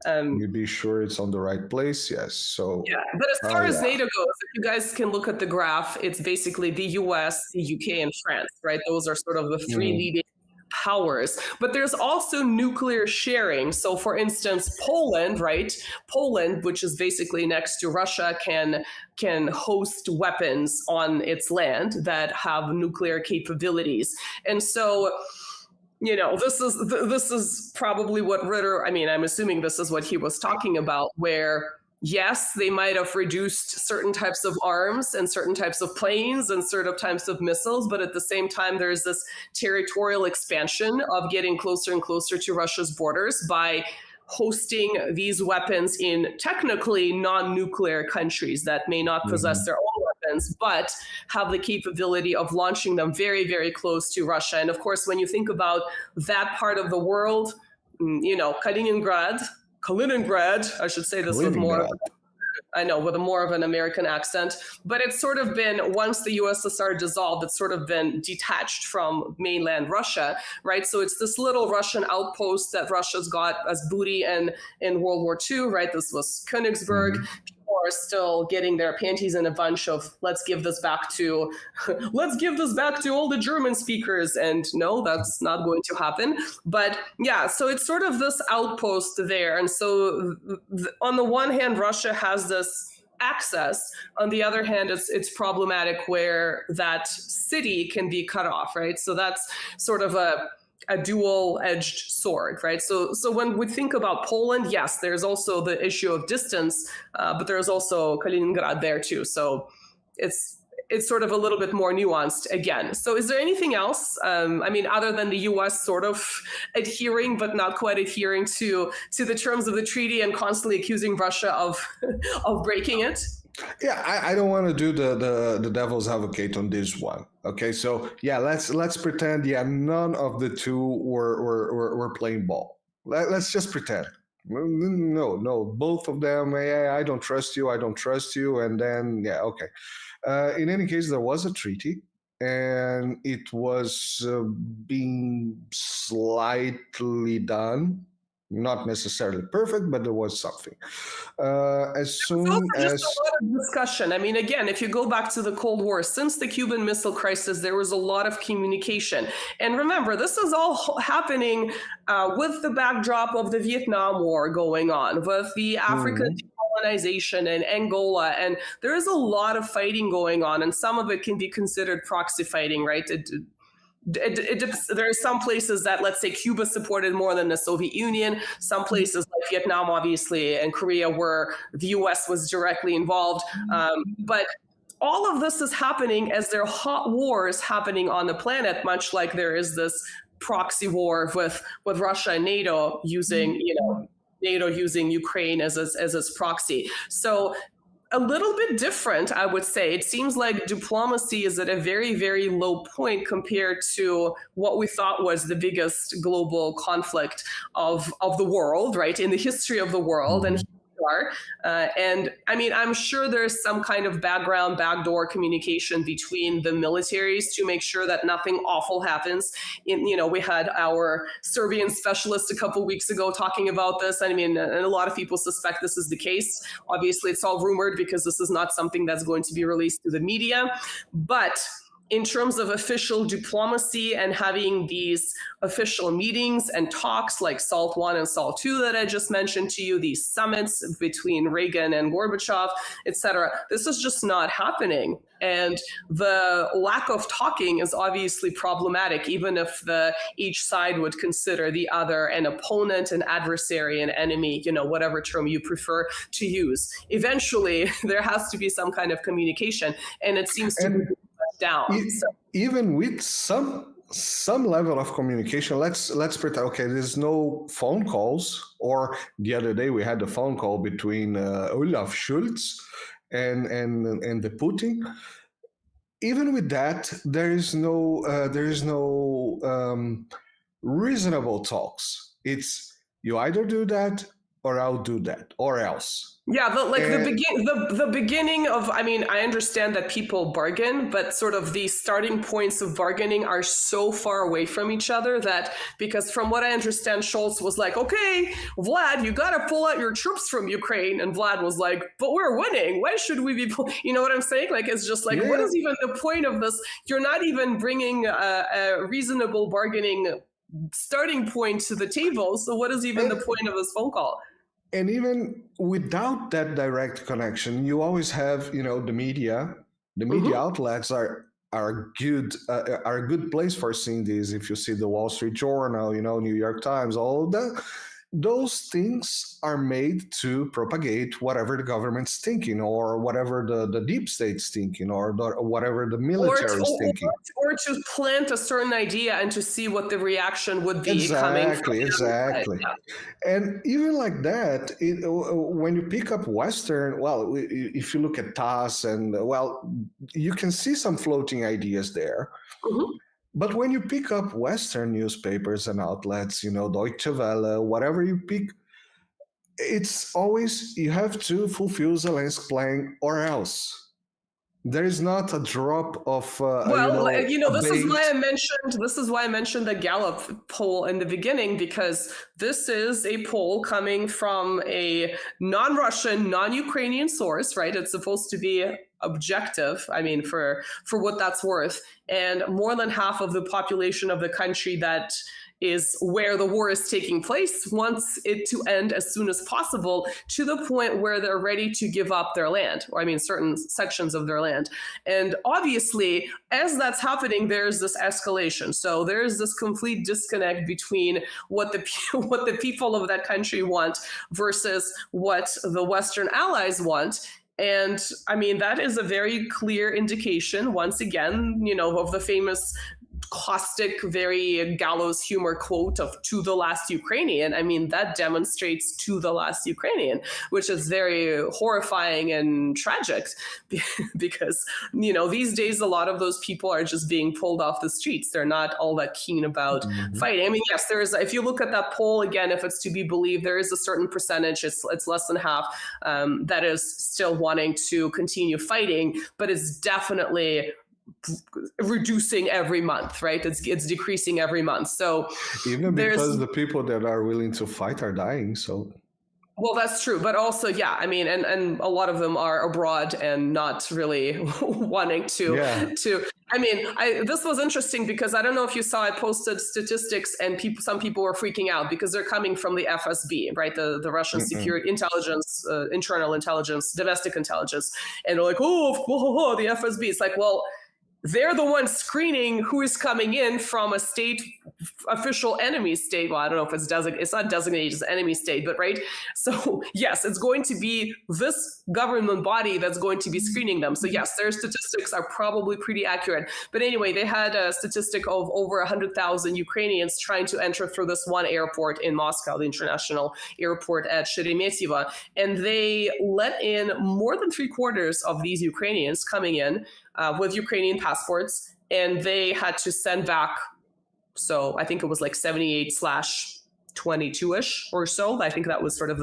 You be sure it's on the right place, yes. So yeah, but as far as NATO goes, if you guys can look at the graph, it's basically the US, the UK, and France, right? Those are sort of the three leading powers. But there's also nuclear sharing. So for instance, Poland, right? Poland, which is basically next to Russia, can host weapons on its land that have nuclear capabilities. And so this is probably what Ritter, I'm assuming this is what he was talking about, where yes, they might have reduced certain types of arms and certain types of planes and certain types of missiles, but at the same time, there's this territorial expansion of getting closer and closer to Russia's borders by hosting these weapons in technically non-nuclear countries that may not possess their own weapons, but have the capability of launching them very, very close to Russia. And of course, when you think about that part of the world, Kaliningrad, I should say this with more, with a more of an American accent, but it's sort of been, once the USSR dissolved, it's sort of been detached from mainland Russia, right? So it's this little Russian outpost that Russia's got as booty in World War II, right? This was Königsberg. People are still getting their panties in a bunch of, let's give this back to all the German speakers. And no, that's not going to happen. But yeah, so it's sort of this outpost there. And so on the one hand, Russia has this access. On the other hand, it's problematic where that city can be cut off, right? So that's sort of a dual-edged sword, right? So when we think about Poland, yes, there's also the issue of distance, but there's also Kaliningrad there too. So it's sort of a little bit more nuanced again. So is there anything else, other than the US sort of adhering, but not quite adhering to the terms of the treaty and constantly accusing Russia of breaking it? Yeah, I don't want to do the devil's advocate on this one. Okay, so yeah, let's pretend none of the two were playing ball. Let's just pretend. No, both of them. I don't trust you. And then okay. In any case, there was a treaty, and it was being slightly done. Not necessarily perfect, but there was something. As soon as just a lot of discussion. Again, if you go back to the Cold War, since the Cuban Missile Crisis, there was a lot of communication. And remember, this is all happening with the backdrop of the Vietnam War going on, with the African decolonization and Angola, and there is a lot of fighting going on, and some of it can be considered proxy fighting, right? There are some places that, let's say, Cuba supported more than the Soviet Union, some places like Vietnam, obviously, and Korea, where the US was directly involved. But all of this is happening as there are hot wars happening on the planet, much like there is this proxy war with Russia and NATO using, NATO using Ukraine as its proxy. So a little bit different, I would say. It seems like diplomacy is at a very, very low point compared to what we thought was the biggest global conflict of the world, right, in the history of the world. And are. And I'm sure there's some kind of backdoor communication between the militaries to make sure that nothing awful happens. We had our Serbian specialist a couple weeks ago talking about this. And a lot of people suspect this is the case. Obviously, it's all rumored because this is not something that's going to be released to the media. But in terms of official diplomacy and having these official meetings and talks like SALT 1 and SALT 2 that I just mentioned to you, these summits between Reagan and Gorbachev, etc. This is just not happening. And the lack of talking is obviously problematic, even if each side would consider the other an opponent, an adversary, an enemy, whatever term you prefer to use. Eventually, there has to be some kind of communication, and it seems to be down. Even with some level of communication, let's pretend, okay, there's no phone calls, or the other day we had a phone call between Olaf Scholz and the Putin. Even with that, there is no reasonable talks. It's you either do that or I'll do that or else. Yeah, the beginning of, I understand that people bargain, but sort of the starting points of bargaining are so far away from each other that, because from what I understand, Scholz was like, okay, Vlad, you got to pull out your troops from Ukraine. And Vlad was like, but we're winning. Why should we be, you know what I'm saying? Like, it's just like, What is even the point of this? You're not even bringing a reasonable bargaining starting point to the table. So what is even the point of this phone call? And even without that direct connection, you always have, the media. The media outlets are a good place for seeing this. If you see the Wall Street Journal, New York Times, all of that, those things are made to propagate whatever the government's thinking, or whatever the deep state's thinking, or whatever the military is thinking. Or to plant a certain idea and to see what the reaction would be coming from. Exactly. Yeah. And even like that, when you pick up Western, if you look at TASS, and you can see some floating ideas there. Mm-hmm. But when you pick up Western newspapers and outlets, Deutsche Welle, whatever you pick, it's always you have to fulfill Zelensky's plan or else. There is not a drop of. This is why I mentioned the Gallup poll in the beginning, because this is a poll coming from a non-Russian, non-Ukrainian source, right? It's supposed to be objective, for what that's worth. And more than half of the population of the country that is where the war is taking place wants it to end as soon as possible, to the point where they're ready to give up their land, or certain sections of their land. And obviously, as that's happening, there's this escalation. So there's this complete disconnect between what the people of that country want versus what the Western allies want. And that is a very clear indication, once again, of the famous caustic, very gallows humor quote of "to the last Ukrainian." That demonstrates "to the last Ukrainian," which is very horrifying and tragic, because, these days, a lot of those people are just being pulled off the streets. They're not all that keen about fighting. Yes, if you look at that poll again, if it's to be believed, there is a certain percentage, it's less than half, that is still wanting to continue fighting, but it's definitely reducing every month, right? It's decreasing every month. So even because the people that are willing to fight are dying. So well, that's true, but also, and a lot of them are abroad and not really wanting to. This was interesting because I don't know if you saw, I posted statistics, and some people were freaking out because they're coming from the FSB, right? The Russian security intelligence, internal intelligence, domestic intelligence, and they're like, the FSB. It's like, well, they're the ones screening who is coming in from a state, official enemy state. Well, I don't know if it's not designated as enemy state, but right. So yes, it's going to be this government body that's going to be screening them. So yes, their statistics are probably pretty accurate. But anyway, they had a statistic of over 100,000 Ukrainians trying to enter through this one airport in Moscow, the international airport at Sheremetyevo. And they let in more than 3/4 of these Ukrainians coming in with Ukrainian passports, and they had to send back. So I think it was like 78 22-ish or so. I think that was sort of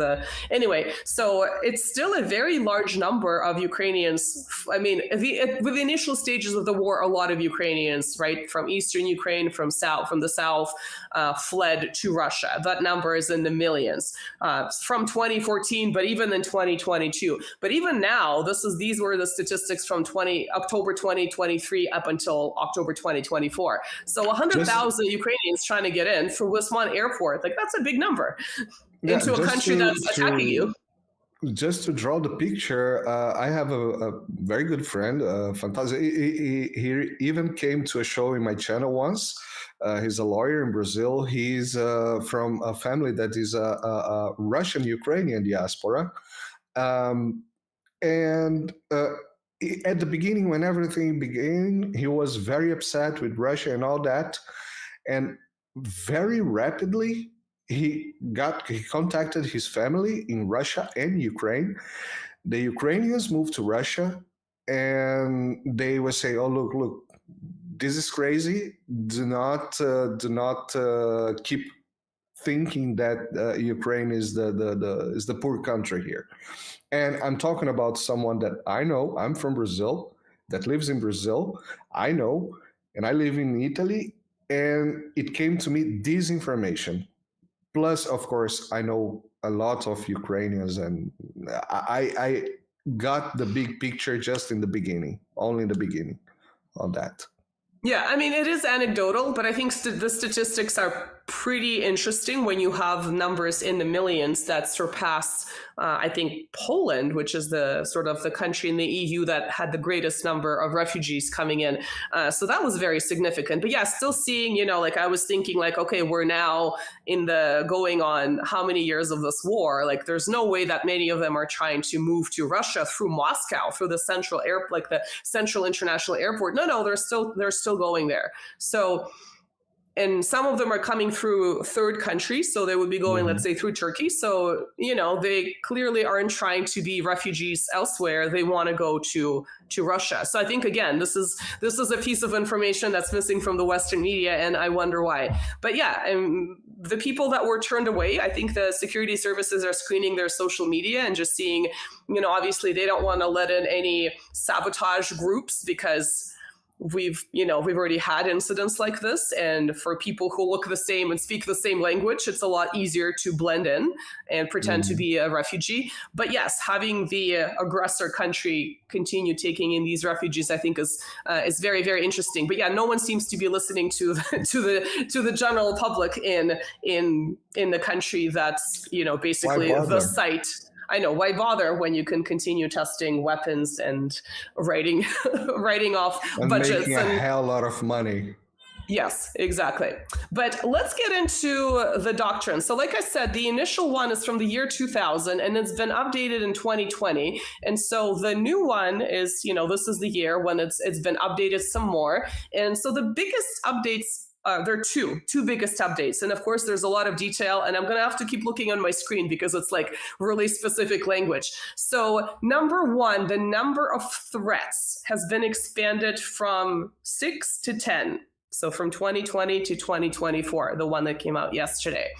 anyway. So it's still a very large number of Ukrainians. I mean, with the initial stages of the war, a lot of Ukrainians, right, from eastern Ukraine, from the south, fled to Russia. That number is in the millions from 2014, but even in 2022. But even now, these were the statistics from October 2023 up until October 2024. So 100,000 Ukrainians trying to get in for this one airport. Like, that's a big number into a country that's attacking you. Just to draw the picture, I have a very good friend, fantastic. He even came to a show in my channel once. He's a lawyer in Brazil. He's from a family that is a Russian-Ukrainian diaspora. And at the beginning, when everything began, he was very upset with Russia and all that. And very rapidly, he contacted his family in Russia and Ukraine. The Ukrainians moved to Russia, and they would say, "Oh, look, this is crazy. Do not keep thinking that Ukraine is the poor country here." And I'm talking about someone that I know. I'm from Brazil, that lives in Brazil. I know, and I live in Italy. And it came to me, this information. Plus, of course, I know a lot of Ukrainians, and I got the big picture just in the beginning, only in the beginning on that. Yeah, I mean, it is anecdotal, but I think the statistics are pretty interesting when you have numbers in the millions that surpass, I think, Poland, which is the sort of the country in the EU that had the greatest number of refugees coming in. So that was very significant. But yeah, still seeing, like I was thinking like, okay, we're now going on how many years of this war? Like, there's no way that many of them are trying to move to Russia through Moscow, through the central the central international airport. No, they're still going there. So, and some of them are coming through third countries, so they would be going, let's say, through Turkey. So, they clearly aren't trying to be refugees elsewhere. They want to go to Russia. So I think, again, this is a piece of information that's missing from the Western media, and I wonder why. But yeah, the people that were turned away, I think the security services are screening their social media and just seeing, obviously they don't want to let in any sabotage groups, because we've already had incidents like this, and for people who look the same and speak the same language, it's a lot easier to blend in and pretend to be a refugee. But yes, having the aggressor country continue taking in these refugees, I think is very, very interesting. But yeah, no one seems to be listening to the general public in the country that's basically the site. I know, why bother when you can continue testing weapons and writing off and budgets making a hell lot of money. Yes, exactly. But let's get into the doctrine. So like I said, the initial one is from the year 2000, and it's been updated in 2020. And so the new one is, this is the year when it's been updated some more. And so the biggest updates, there are two biggest updates. And of course, there's a lot of detail, and I'm going to have to keep looking on my screen because it's like really specific language. So number one, the number of threats has been expanded from 6 to 10. So from 2020 to 2024, the one that came out yesterday.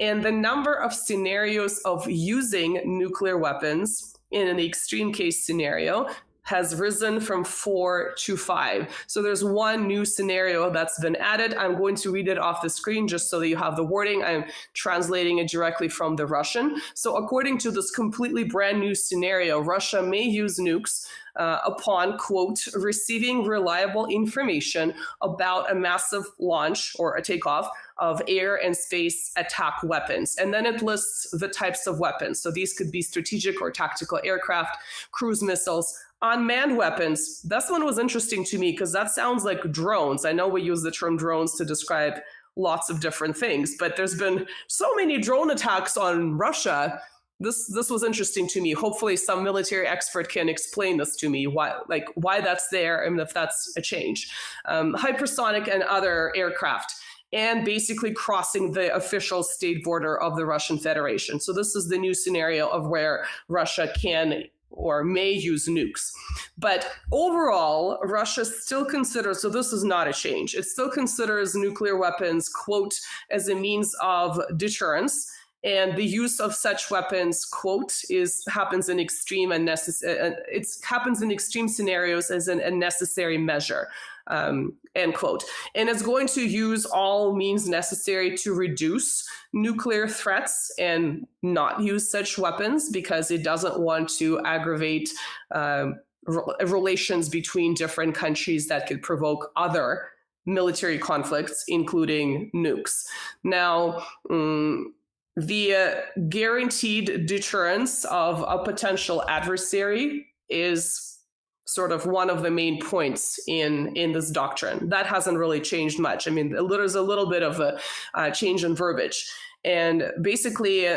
And the number of scenarios of using nuclear weapons in an extreme case scenario has risen from 4 to 5. So there's one new scenario that's been added. I'm going to read it off the screen just so that you have the wording. I'm translating it directly from the Russian. So according to this completely brand new scenario, Russia may use nukes upon, quote, receiving reliable information about a massive launch or a takeoff of air and space attack weapons. And then it lists the types of weapons. So these could be strategic or tactical aircraft, cruise missiles, unmanned weapons. This one was interesting to me because that sounds like drones. I know we use the term drones to describe lots of different things, but there's been so many drone attacks on Russia. This was interesting to me. Hopefully some military expert can explain this to me, why that's there and if that's a change. Hypersonic and other aircraft, and basically crossing the official state border of the Russian Federation. So this is the new scenario of where Russia can or may use nukes. But overall, Russia still considers, so this is not a change, it still considers nuclear weapons, quote, as a means of deterrence. And the use of such weapons, quote, happens in extreme scenarios as a necessary measure, end quote. And it's going to use all means necessary to reduce nuclear threats and not use such weapons because it doesn't want to aggravate relations between different countries that could provoke other military conflicts, including nukes. Now, the guaranteed deterrence of a potential adversary is sort of one of the main points in this doctrine. That hasn't really changed much. I mean, there's a little bit of a change in verbiage. And basically,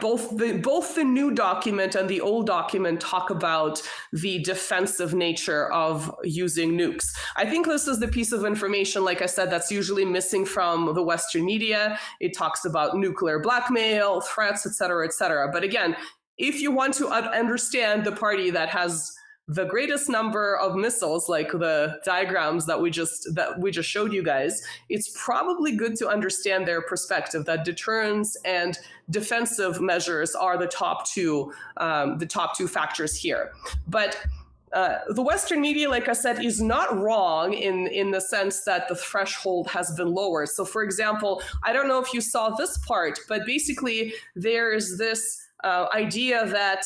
both the new document and the old document talk about the defensive nature of using nukes. I think this is the piece of information, like I said, that's usually missing from the Western media. It talks about nuclear blackmail, threats, et cetera, But again, if you want to understand the party that has the greatest number of missiles, like the diagrams that we just showed you guys, it's probably good to understand their perspective that deterrence and defensive measures are the top two factors here. But the Western media, like I said, is not wrong in the sense that the threshold has been lowered. So, for example, I don't know if you saw this part, but basically there's this idea that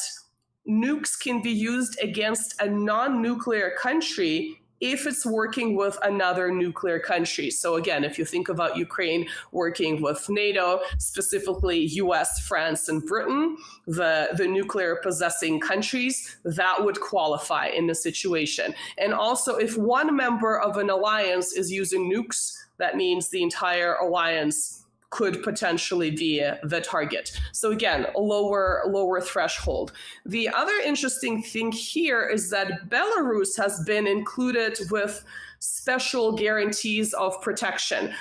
nukes can be used against a non-nuclear country if it's working with another nuclear country. So again, if you think about Ukraine working with NATO, specifically US, France, and Britain, the nuclear possessing countries, that would qualify in the situation. And also, if one member of an alliance is using nukes, that means the entire alliance could potentially be the target. So again, a lower threshold. The other interesting thing here is that Belarus has been included with special guarantees of protection.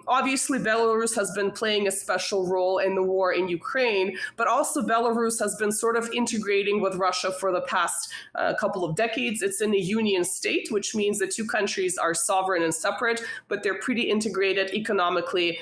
Obviously, Belarus has been playing a special role in the war in Ukraine, but also Belarus has been sort of integrating with Russia for the past couple of decades. It's in a union state, which means the two countries are sovereign and separate, but they're pretty integrated economically.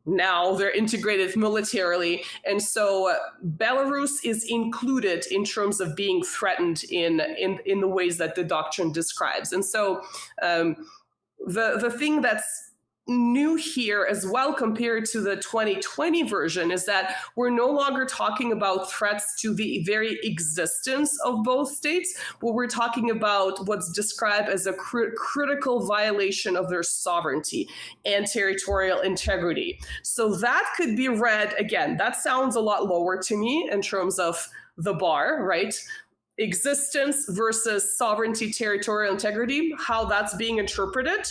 Now they're integrated militarily. And so Belarus is included in terms of being threatened in the ways that the doctrine describes. And so the thing that's new here as well compared to the 2020 version is that we're no longer talking about threats to the very existence of both states, but we're talking about what's described as a critical violation of their sovereignty and territorial integrity. So that could be read, again, that sounds a lot lower to me in terms of the bar, right? Existence versus sovereignty, territorial integrity, how that's being interpreted.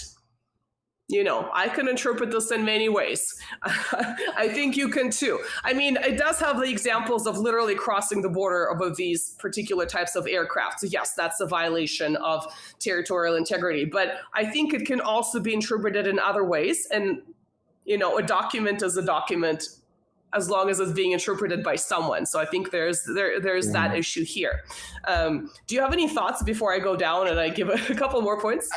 You know, I can interpret this in many ways. I think you can too. I mean, it does have the examples of literally crossing the border of these particular types of aircraft. So yes, that's a violation of territorial integrity. But I think it can also be interpreted in other ways. And, you know, a document is a document as long as it's being interpreted by someone. So I think there's that issue here. Do you have any thoughts before I go down and I give a couple more points?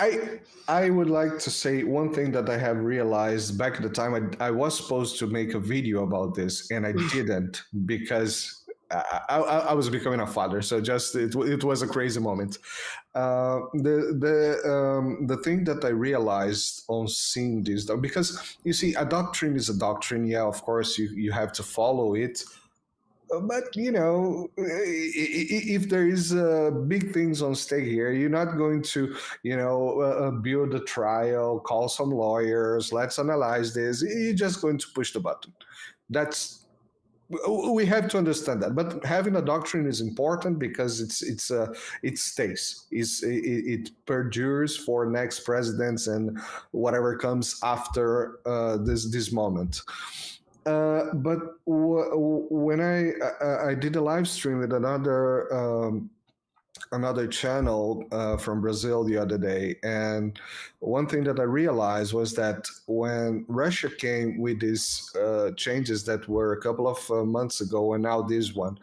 I would like to say one thing that I have realized back at the time. I was supposed to make a video about this and I didn't because I was becoming a father. So just it was a crazy moment. The thing that I realized on seeing this, because you see, a doctrine is a doctrine. Yeah, of course, you have to follow it. But, you know, if there is big things on stake here, you're not going to, you know, build a trial, call some lawyers, let's analyze this. You're just going to push the button. We have to understand that, but having a doctrine is important because it stays. It perdures for next presidents and whatever comes after this moment. But when I did a live stream with another another channel from Brazil the other day, and one thing that I realized was that when Russia came with these changes that were a couple of months ago, and now this one,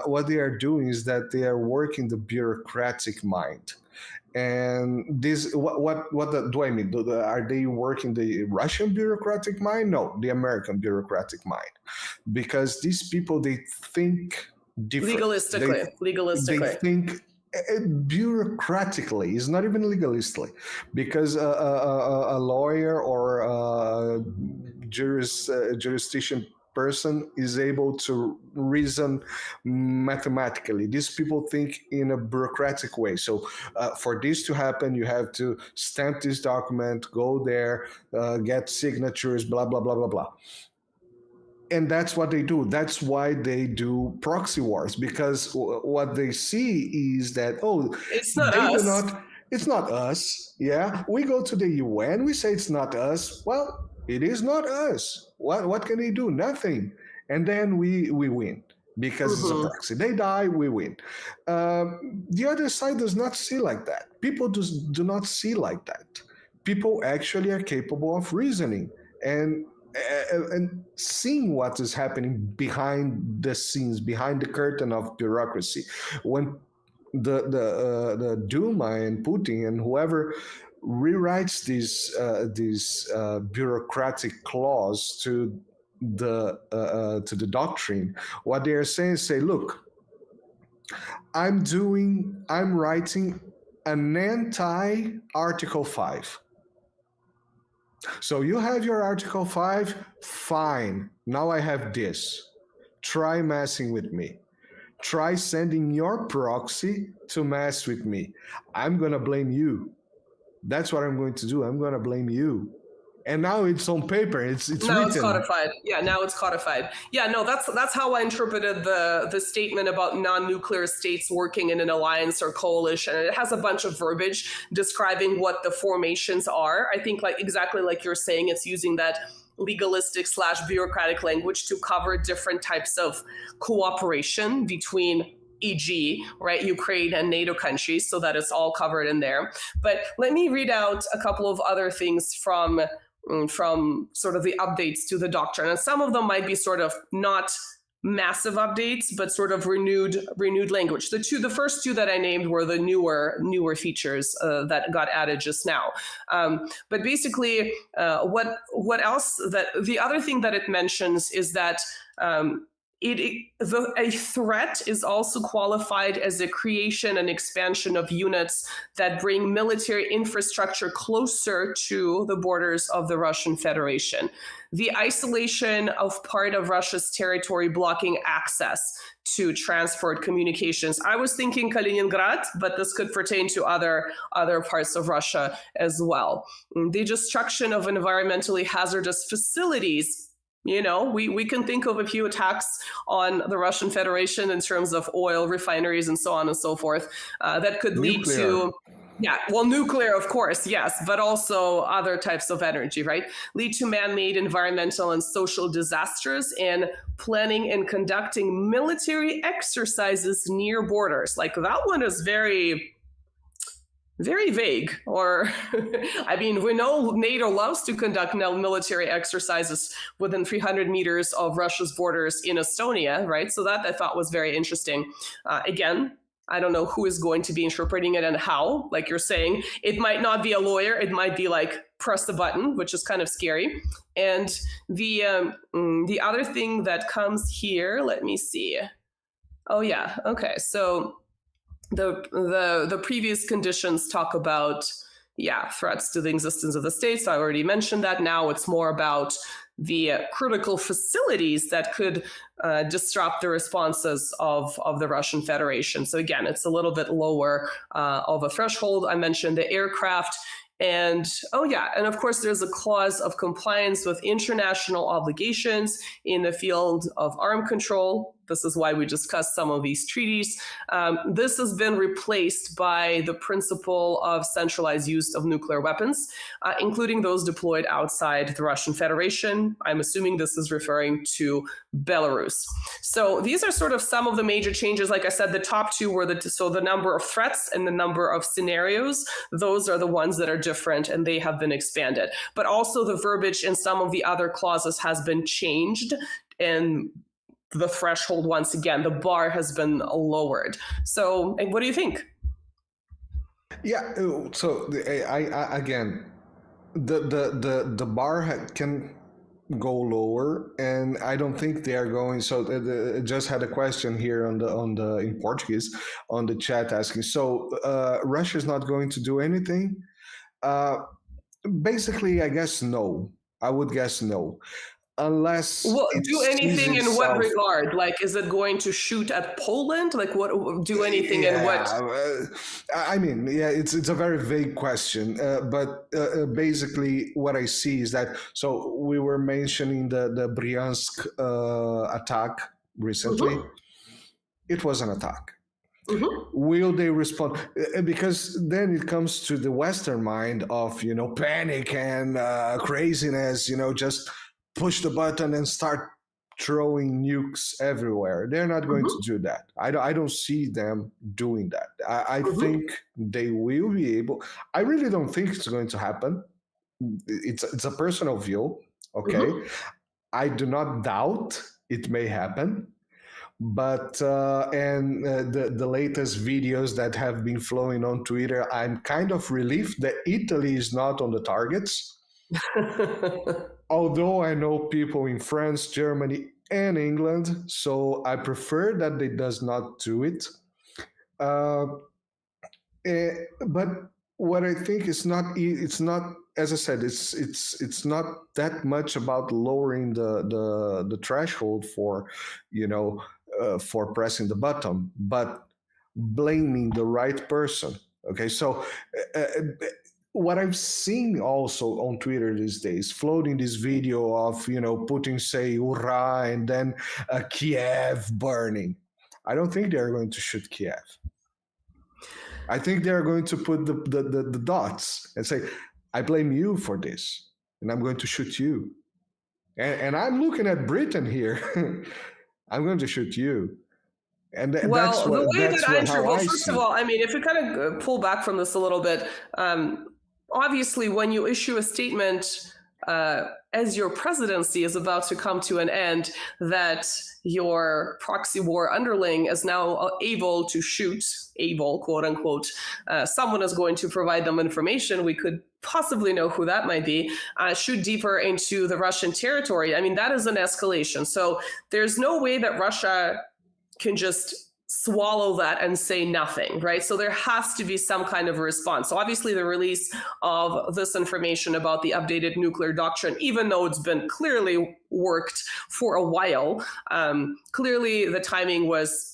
what they are doing is that they are working the bureaucratic mind. And this, do I mean? Are they working the Russian bureaucratic mind? No, the American bureaucratic mind, because these people, they think different. Legalistically. They think bureaucratically. It's not even legalistically, because a lawyer or a jurisdiction person is able to reason mathematically. These people think in a bureaucratic way. So for this to happen, you have to stamp this document, go there, get signatures, blah, blah, blah, blah, blah. And that's what they do. That's why they do proxy wars, because what they see is that, it's not us. It's not us. Yeah, we go to the UN, we say it's not us. Well, it is not us. What can they do? Nothing. And then we win because it's a proxy. They die, we win. The other side does not see like that. People do not see like that. People actually are capable of reasoning and seeing what is happening behind the scenes, behind the curtain of bureaucracy. When the Duma and Putin and whoever rewrites these bureaucratic clause to the doctrine, what they are saying is, say, look, I'm writing an anti-Article 5. So you have your Article 5, fine. Now I have this. Try messing with me. Try sending your proxy to mess with me. I'm going to blame you. That's what I'm going to do. I'm going to blame you. And now it's on paper. It's now written. It's codified. Yeah, now it's codified. Yeah, no, that's how I interpreted the statement about non-nuclear states working in an alliance or coalition. And it has a bunch of verbiage describing what the formations are. I think exactly like you're saying, it's using that legalistic / bureaucratic language to cover different types of cooperation between, e.g., right, Ukraine and NATO countries, so that it's all covered in there. But let me read out a couple of other things from sort of the updates to the doctrine. And some of them might be sort of not massive updates, but sort of renewed language. The first two that I named were the newer features that got added just now. But basically, what else? That the other thing that it mentions is that a threat is also qualified as a creation and expansion of units that bring military infrastructure closer to the borders of the Russian Federation. The isolation of part of Russia's territory blocking access to transport communications. I was thinking Kaliningrad, but this could pertain to other parts of Russia as well. The destruction of environmentally hazardous facilities. You know, we can think of a few attacks on the Russian Federation in terms of oil refineries and so on and so forth that could lead to, nuclear, of course, yes, but also other types of energy, right? Lead to man-made environmental and social disasters and planning and conducting military exercises near borders. Like that one is very vague, or I mean, we know NATO loves to conduct military exercises within 300 meters of Russia's borders in Estonia, right? So that I thought was very interesting. Again, I don't know who is going to be interpreting it and how. Like you're saying, it might not be a lawyer. It might be like press the button, which is kind of scary. And the other thing that comes here, let me see. Oh yeah, okay, so. The previous conditions talk about, threats to the existence of the state. So I already mentioned that. Now it's more about the critical facilities that could disrupt the responses of the Russian Federation. So again, it's a little bit lower of a threshold. I mentioned the aircraft. And and of course, there's a clause of compliance with international obligations in the field of arm control. this is why we discussed some of these treaties. This has been replaced by the principle of centralized use of nuclear weapons, including those deployed outside the Russian Federation. I'm assuming this is referring to Belarus. So these are sort of some of the major changes. Like I said, the top two were the number of threats and the number of scenarios. Those are the ones that are different, and they have been expanded. But also the verbiage in some of the other clauses has been changed, and the threshold, once again, the bar has been lowered. So what do you think? Yeah. So I again, the bar can go lower, and I don't think they are going. So just had a question here on the in Portuguese on the chat asking. So Russia is not going to do anything. Basically, I guess no. I would guess no. Unless well, do anything in what itself, regard? Like, is it going to shoot at Poland? Like, what do anything in what? I mean, yeah, it's a very vague question, but basically what I see is that. So we were mentioning the Bryansk attack recently. Mhm. It was an attack. Mhm. Will they respond? Because then it comes to the Western mind of panic and craziness. Just push the button and start throwing nukes everywhere. They're not going to do that. I don't see them doing that. I think they will be able. I really don't think it's going to happen. It's a personal view. Okay, I do not doubt it may happen. But the latest videos that have been flowing on Twitter, I'm kind of relieved that Italy is not on the targets. Although I know people in France, Germany, and England, so I prefer that they does not do it. But what I think is it's not, as I said, it's not that much about lowering the threshold for for pressing the button, but blaming the right person. Okay, so what I've seen also on Twitter these days, floating this video of Putin say "Hurrah" and then Kiev burning. I don't think they're going to shoot Kiev. I think they're going to put the dots and say, "I blame you for this, and I'm going to shoot you." And I'm looking at Britain here. I'm going to shoot you. And that's the what way that's that what, Andrew, how well, I first see. of all, I mean, if we kind of pull back from this a little bit, obviously, when you issue a statement as your presidency is about to come to an end, that your proxy war underling is now able to shoot, quote unquote, someone is going to provide them information. We could possibly know who that might be, shoot deeper into the Russian territory. I mean, that is an escalation. So there's no way that Russia can just swallow that and say nothing, right? So there has to be some kind of a response. So obviously the release of this information about the updated nuclear doctrine, even though it's been clearly worked for a while, clearly the timing was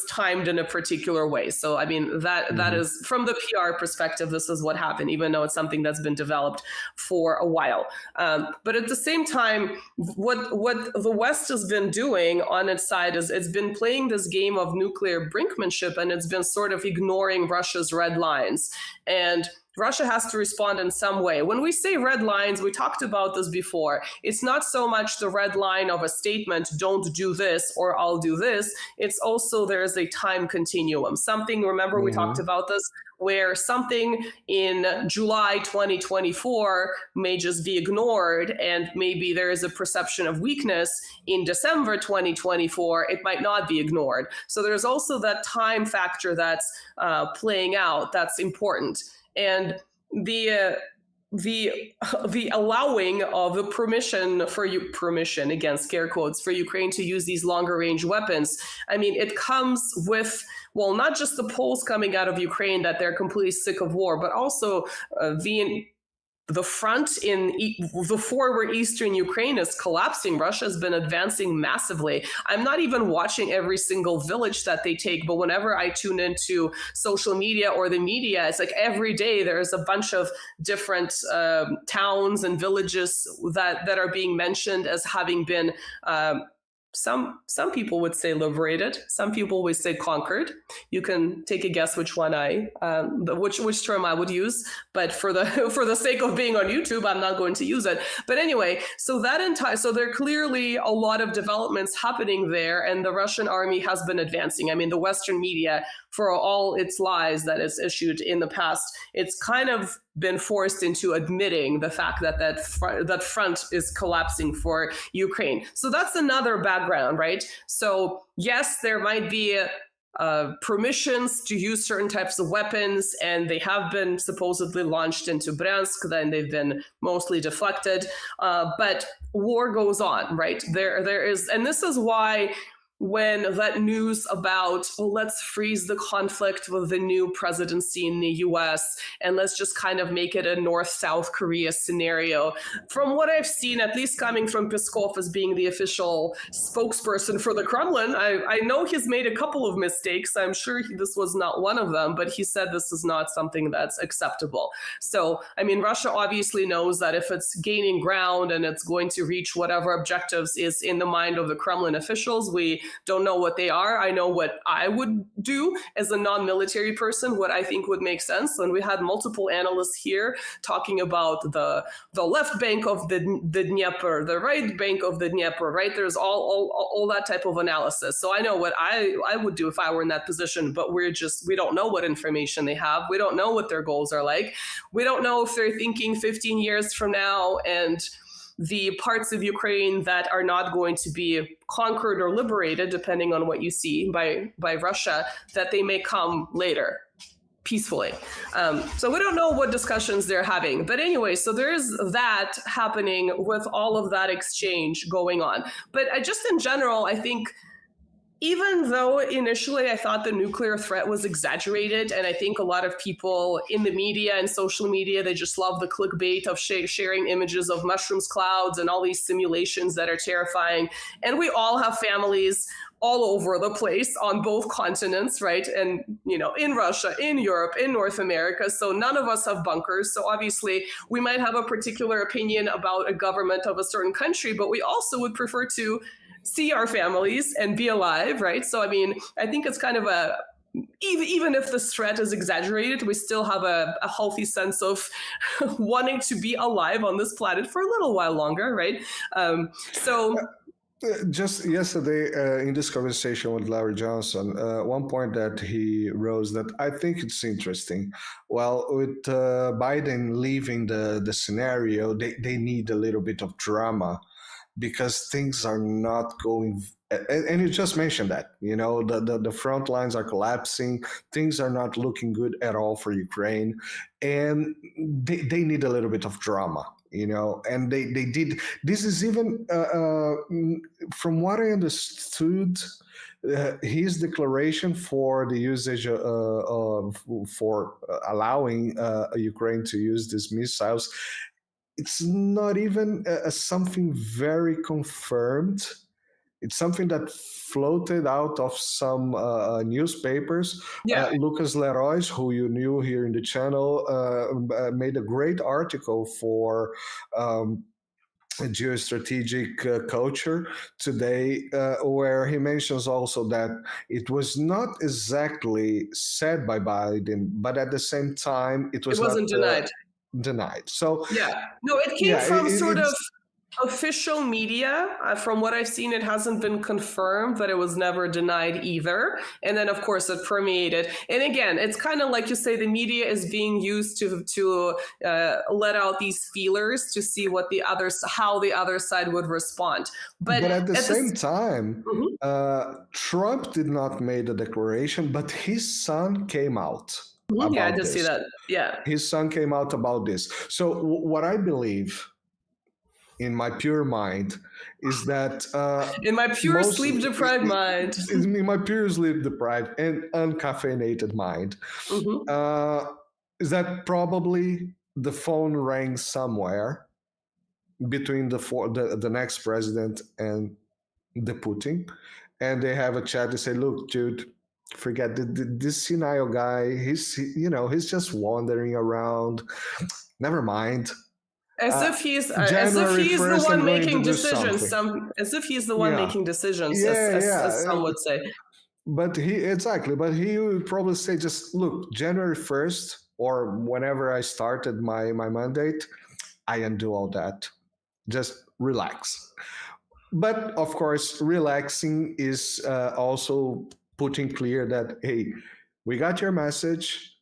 timed in a particular way. So I mean that is, from the PR perspective, this is what happened, even though it's something that's been developed for a while. But at the same time, what the West has been doing on its side is it's been playing this game of nuclear brinkmanship, and it's been sort of ignoring Russia's red lines. And Russia has to respond in some way. When we say red lines, we talked about this before. It's not so much the red line of a statement, don't do this or I'll do this. It's also there's a time continuum. Something, remember we talked about this, where something in July 2024 may just be ignored, and maybe there is a perception of weakness in December 2024, it might not be ignored. So there's also that time factor that's playing out that's important. And the allowing of the permission, again, scare quotes, for Ukraine to use these longer range weapons, I mean, it comes with, well, not just the polls coming out of Ukraine that they're completely sick of war, but also the front in the forward eastern Ukraine is collapsing. Russia has been advancing massively. I'm not even watching every single village that they take, but whenever I tune into social media or the media, it's like every day there's a bunch of different towns and villages that are being mentioned as having been some people would say liberated, some people would say conquered. You can take a guess which one which term I would use, but for the sake of being on YouTube, I'm not going to use it. But anyway, so there are clearly a lot of developments happening there, and the Russian army has been advancing. I mean, the Western media, for all its lies that it's issued in the past, it's kind of been forced into admitting the fact that front is collapsing for Ukraine. So that's another background, right? So yes, there might be permissions to use certain types of weapons, and they have been supposedly launched into Bryansk, then they've been mostly deflected. But war goes on, right? There is, and this is why when that news about, let's freeze the conflict with the new presidency in the US and let's just kind of make it a North-South Korea scenario. From what I've seen, at least coming from Peskov as being the official spokesperson for the Kremlin, I know he's made a couple of mistakes. I'm sure this was not one of them, but he said this is not something that's acceptable. So, I mean, Russia obviously knows that if it's gaining ground and it's going to reach whatever objectives is in the mind of the Kremlin officials, we don't know what they are. I know what I would do as a non-military person, what I think would make sense. And we had multiple analysts here talking about the left bank of the Dnieper, the right bank of the Dnieper, right? There's all that type of analysis. So I know what I would do if I were in that position, but we don't know what information they have. We don't know what their goals are like. We don't know if they're thinking 15 years from now and the parts of Ukraine that are not going to be conquered or liberated, depending on what you see by Russia, that they may come later peacefully. So we don't know what discussions they're having. But anyway, so there's that happening with all of that exchange going on. But just in general, I think even though initially I thought the nuclear threat was exaggerated, and I think a lot of people in the media and social media, they just love the clickbait of sharing images of mushrooms clouds and all these simulations that are terrifying. And we all have families all over the place on both continents, right? And, you know, in Russia, in Europe, in North America. So none of us have bunkers. So obviously we might have a particular opinion about a government of a certain country, but we also would prefer to see our families and be alive, right? So, I mean, I think it's kind of even if this threat is exaggerated, we still have a healthy sense of wanting to be alive on this planet for a little while longer, right? Just yesterday in this conversation with Larry Johnson, one point that he rose that I think it's interesting. Well, with Biden leaving the scenario, they need a little bit of drama, because things are not going, and you just mentioned that, you know, the front lines are collapsing, things are not looking good at all for Ukraine, and they need a little bit of drama, you know, and they did. This is even, from what I understood, his declaration for the usage for allowing Ukraine to use these missiles, it's not even something very confirmed. It's something that floated out of some newspapers. Yeah. Lucas Leroy, who you knew here in the channel, made a great article for Geostrategic Culture today, where he mentions also that it was not exactly said by Biden, but at the same time, it wasn't denied. So yeah, no, it came from sort of official media. From what I've seen, it hasn't been confirmed, but it was never denied either. And then, of course, it permeated. And again, it's kind of like you say, the media is being used to let out these feelers to see how the other side would respond. But at the same time, Trump did not make a declaration, but his son came out. Yeah, I did see that. Yeah. His son came out about this. So what I believe in my pure mind is that... in my pure sleep-deprived mind. In my pure sleep-deprived and uncaffeinated mind, is that probably the phone rang somewhere between the next president and the Putin, and they have a chat. They say, look, dude, forget this senile guy. He's just wandering around. Never mind. As if he's January the 1st, one I'm going to making do decisions. something. As if he's the one Yeah. making decisions, Yeah, as some would say. But he would probably say, just look, January 1st, or whenever I started my mandate, I undo all that. Just relax. But of course, relaxing is also putting clear that, hey, we got your message.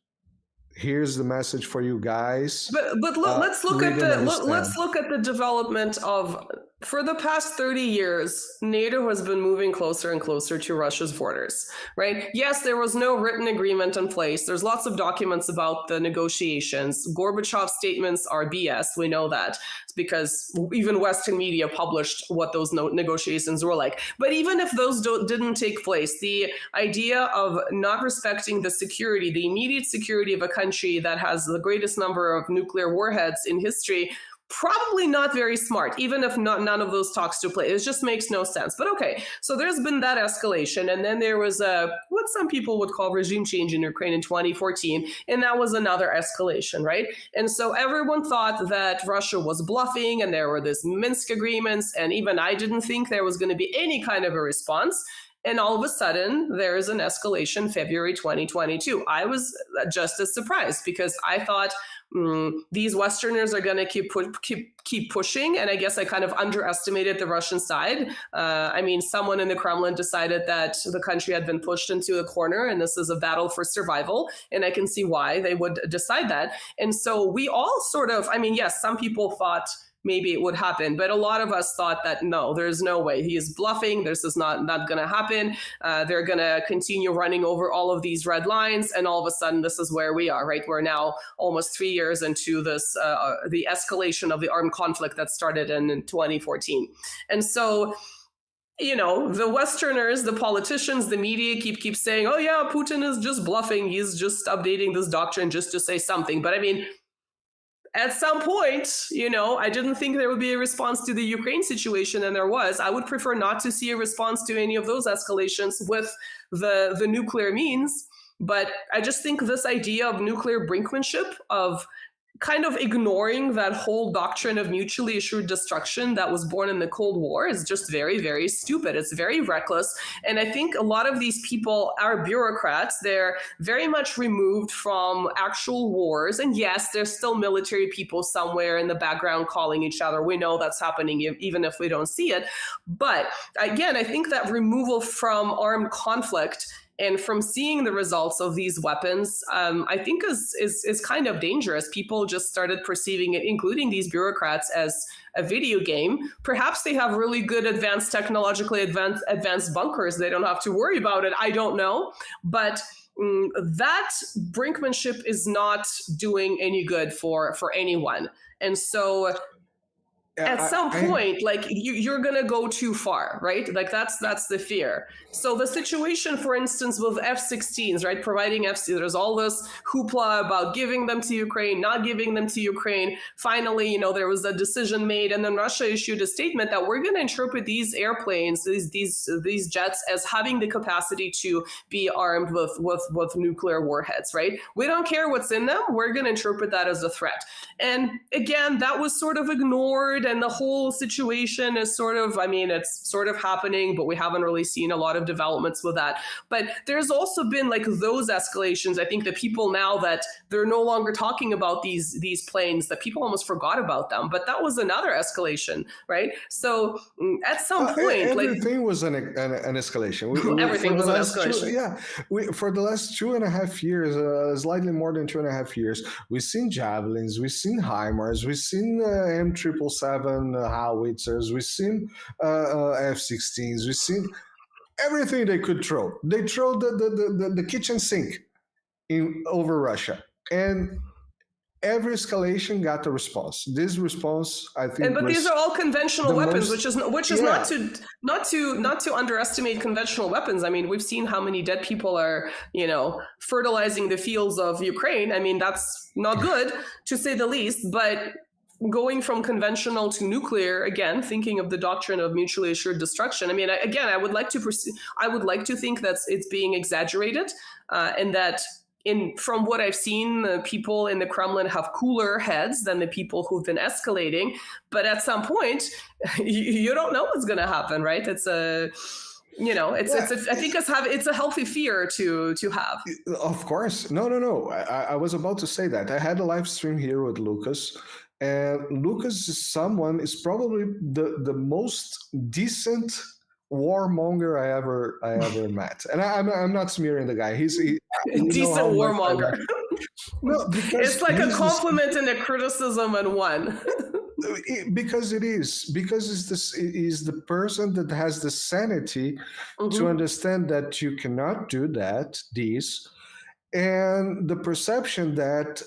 Here's the message for you guys. But let's look at the development of, for the past 30 years, NATO has been moving closer and closer to Russia's borders, right? Yes, there was no written agreement in place. There's lots of documents about the negotiations. Gorbachev's statements are BS. We know that. It's because even Western media published what those negotiations were like. But even if those didn't take place, the idea of not respecting the security, the immediate security of a country that has the greatest number of nuclear warheads in history, probably not very smart, even if none of those talks took place. It just makes no sense. But okay, so there's been that escalation. And then there was what some people would call regime change in Ukraine in 2014. And that was another escalation, right? And so everyone thought that Russia was bluffing and there were these Minsk agreements. And even I didn't think there was going to be any kind of a response. And all of a sudden, there is an escalation February 2022. I was just as surprised because I thought these Westerners are going to keep pushing. And I guess I kind of underestimated the Russian side. I mean, someone in the Kremlin decided that the country had been pushed into a corner and this is a battle for survival. And I can see why they would decide that. And so we all sort of, I mean, yes, some people thought maybe it would happen. But a lot of us thought that, no, there's no way. He is bluffing. This is not going to happen. They're going to continue running over all of these red lines. And all of a sudden, this is where we are, right? We're now almost 3 years into this, the escalation of the armed conflict that started in 2014. And so, you know, the Westerners, the politicians, the media keep saying, oh, yeah, Putin is just bluffing. He's just updating this doctrine just to say something. But I mean, at some point, you know, I didn't think there would be a response to the Ukraine situation, and there was. I would prefer not to see a response to any of those escalations with the nuclear means. But I just think this idea of nuclear brinkmanship, of kind of ignoring that whole doctrine of mutually assured destruction that was born in the Cold War, is just very, very stupid. It's very reckless. And I think a lot of these people are bureaucrats. They're very much removed from actual wars. And yes, there's still military people somewhere in the background calling each other. We know that's happening even if we don't see it. But again, I think that removal from armed conflict and from seeing the results of these weapons, I think is kind of dangerous. People just started perceiving it, including these bureaucrats, as a video game. Perhaps they have really good technologically advanced bunkers. They don't have to worry about it. I don't know. But that brinkmanship is not doing any good for anyone. And so at some point, like you're going to go too far, right? Like that's the fear. So the situation, for instance, with F-16s, right? Providing there's all this hoopla about giving them to Ukraine, not giving them to Ukraine. Finally, you know, there was a decision made, and then Russia issued a statement that we're going to interpret these airplanes, these jets, as having the capacity to be armed with nuclear warheads, right? We don't care what's in them. We're going to interpret that as a threat. And again, that was sort of ignored. And the whole situation is sort of, I mean, it's sort of happening, but we haven't really seen a lot of developments with that. But there's also been like those escalations. I think that people now that they're no longer talking about these planes, that people almost forgot about them. But that was another escalation, right? So at some point, everything was an escalation. Everything was an escalation. For the last 2.5 years, slightly more than 2.5 years, we've seen javelins, we've seen HIMARS, we've seen M777 howitzers, we've seen F-16s, we've seen everything they could throw. They throw the kitchen sink over Russia, and every escalation got a response. This response, I think, but these are all conventional weapons, which is not to underestimate conventional weapons. I mean, we've seen how many dead people are, you know, fertilizing the fields of Ukraine. I mean, that's not good to say the least, but going from conventional to nuclear, again, thinking of the doctrine of mutually assured destruction. I mean, I would like to think that it's being exaggerated, and that, from what I've seen, the people in the Kremlin have cooler heads than the people who've been escalating. But at some point, you don't know what's going to happen, right? It's a, I think it's a healthy fear to have. Of course. No. I was about to say that. I had a live stream here with Lucas. And Lucas is probably the most decent warmonger I ever met. And I'm not smearing the guy. He's decent warmonger. No, because it's like a compliment and a criticism in one. Because he's the person that has the sanity to understand that you cannot do this, and the perception that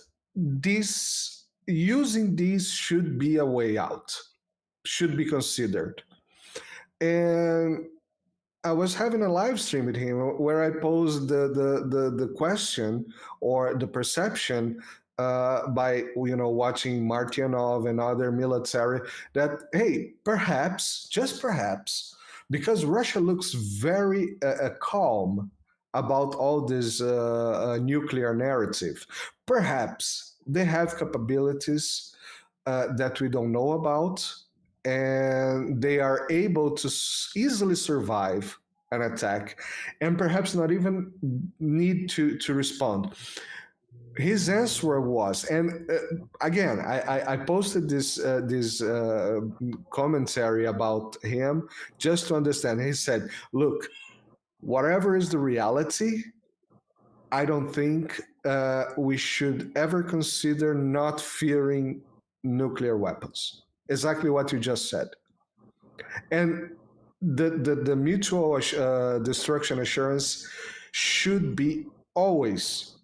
using these should be a way out, should be considered. And I was having a live stream with him where I posed the question or the perception by watching Martyanov and other military that, hey, perhaps, just perhaps, because Russia looks very calm about all this nuclear narrative, perhaps they have capabilities that we don't know about, and they are able to easily survive an attack and perhaps not even need to respond. His answer was, and again, I posted this commentary about him just to understand. He said, look, whatever is the reality, I don't think we should ever consider not fearing nuclear weapons. Exactly what you just said. And the mutual destruction assurance should be always,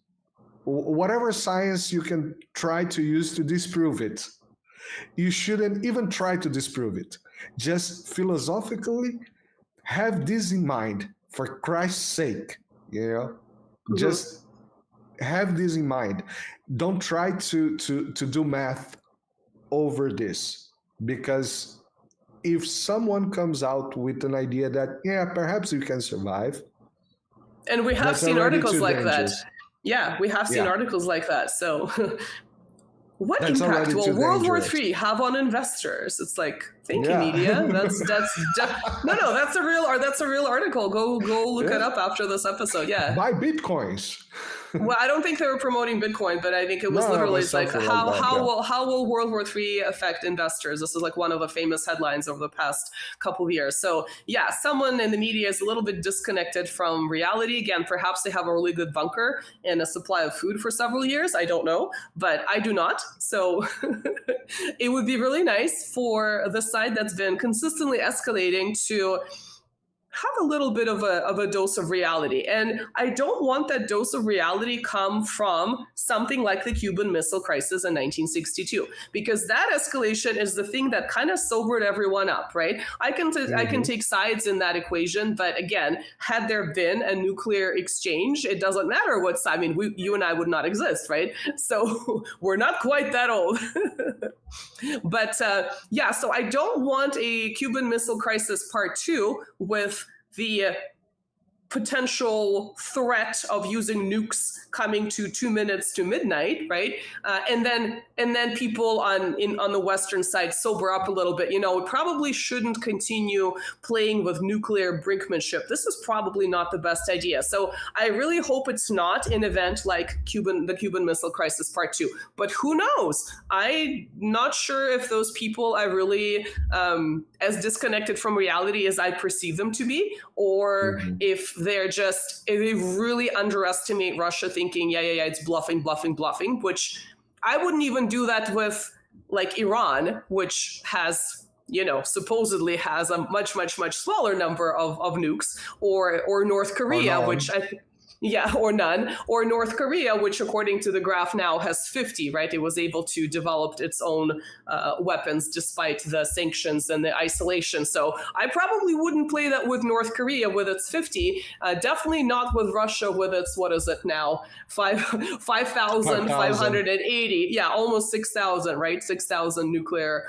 whatever science you can try to use to disprove it, you shouldn't even try to disprove it. Just philosophically have this in mind, for Christ's sake, just have this in mind. Don't try to do math over this, because if someone comes out with an idea that, perhaps you can survive. And we have seen articles like that. Yeah, we have seen articles like that. So what impact will World War III have on investors? It's like, thank you, media. That's a real article. Go look it up after this episode. Yeah. Buy Bitcoins. Well, I don't think they were promoting Bitcoin, but I think it was literally like how will World War III affect investors? This is like one of the famous headlines over the past couple of years. So yeah, someone in the media is a little bit disconnected from reality. Again, perhaps they have a really good bunker and a supply of food for several years. I don't know, but I do not. So it would be really nice for the side that's been consistently escalating to have a little bit of a dose of reality. And I don't want that dose of reality come from something like the Cuban Missile Crisis in 1962, because that escalation is the thing that kind of sobered everyone up, right? I can take sides in that equation, but again, had there been a nuclear exchange, it doesn't matter what side. I mean, you and I would not exist, right? So we're not quite that old. But so I don't want a Cuban Missile Crisis Part 2 with the potential threat of using nukes coming to 2 minutes to midnight, right? And then people on the Western side sober up a little bit. We probably shouldn't continue playing with nuclear brinkmanship. This is probably not the best idea. So I really hope it's not an event like the Cuban Missile Crisis Part 2. But who knows? I'm not sure if those people are really as disconnected from reality as I perceive them to be, or if they really underestimate Russia, thinking, it's bluffing, which I wouldn't even do that with like Iran, which has, supposedly has a much, much, much smaller number of nukes, or North Korea, which or none, or North Korea, which according to the graph now has 50, right? It was able to develop its own weapons despite the sanctions and the isolation. So I probably wouldn't play that with North Korea with its 50, definitely not with Russia with its, what is it now? 5,580. Yeah, almost 6,000, right? 6,000 nuclear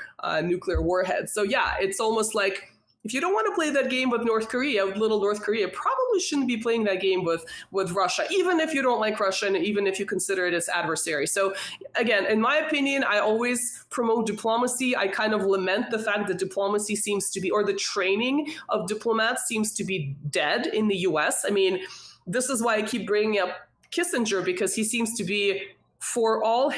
warheads. So yeah, it's almost like if you don't want to play that game with North Korea, with little North Korea, probably shouldn't be playing that game with Russia, even if you don't like Russia and even if you consider it as adversary. So again, in my opinion, I always promote diplomacy. I kind of lament the fact that diplomacy seems to be, or the training of diplomats seems to be dead in the US. I mean, this is why I keep bringing up Kissinger, because he seems to be, for all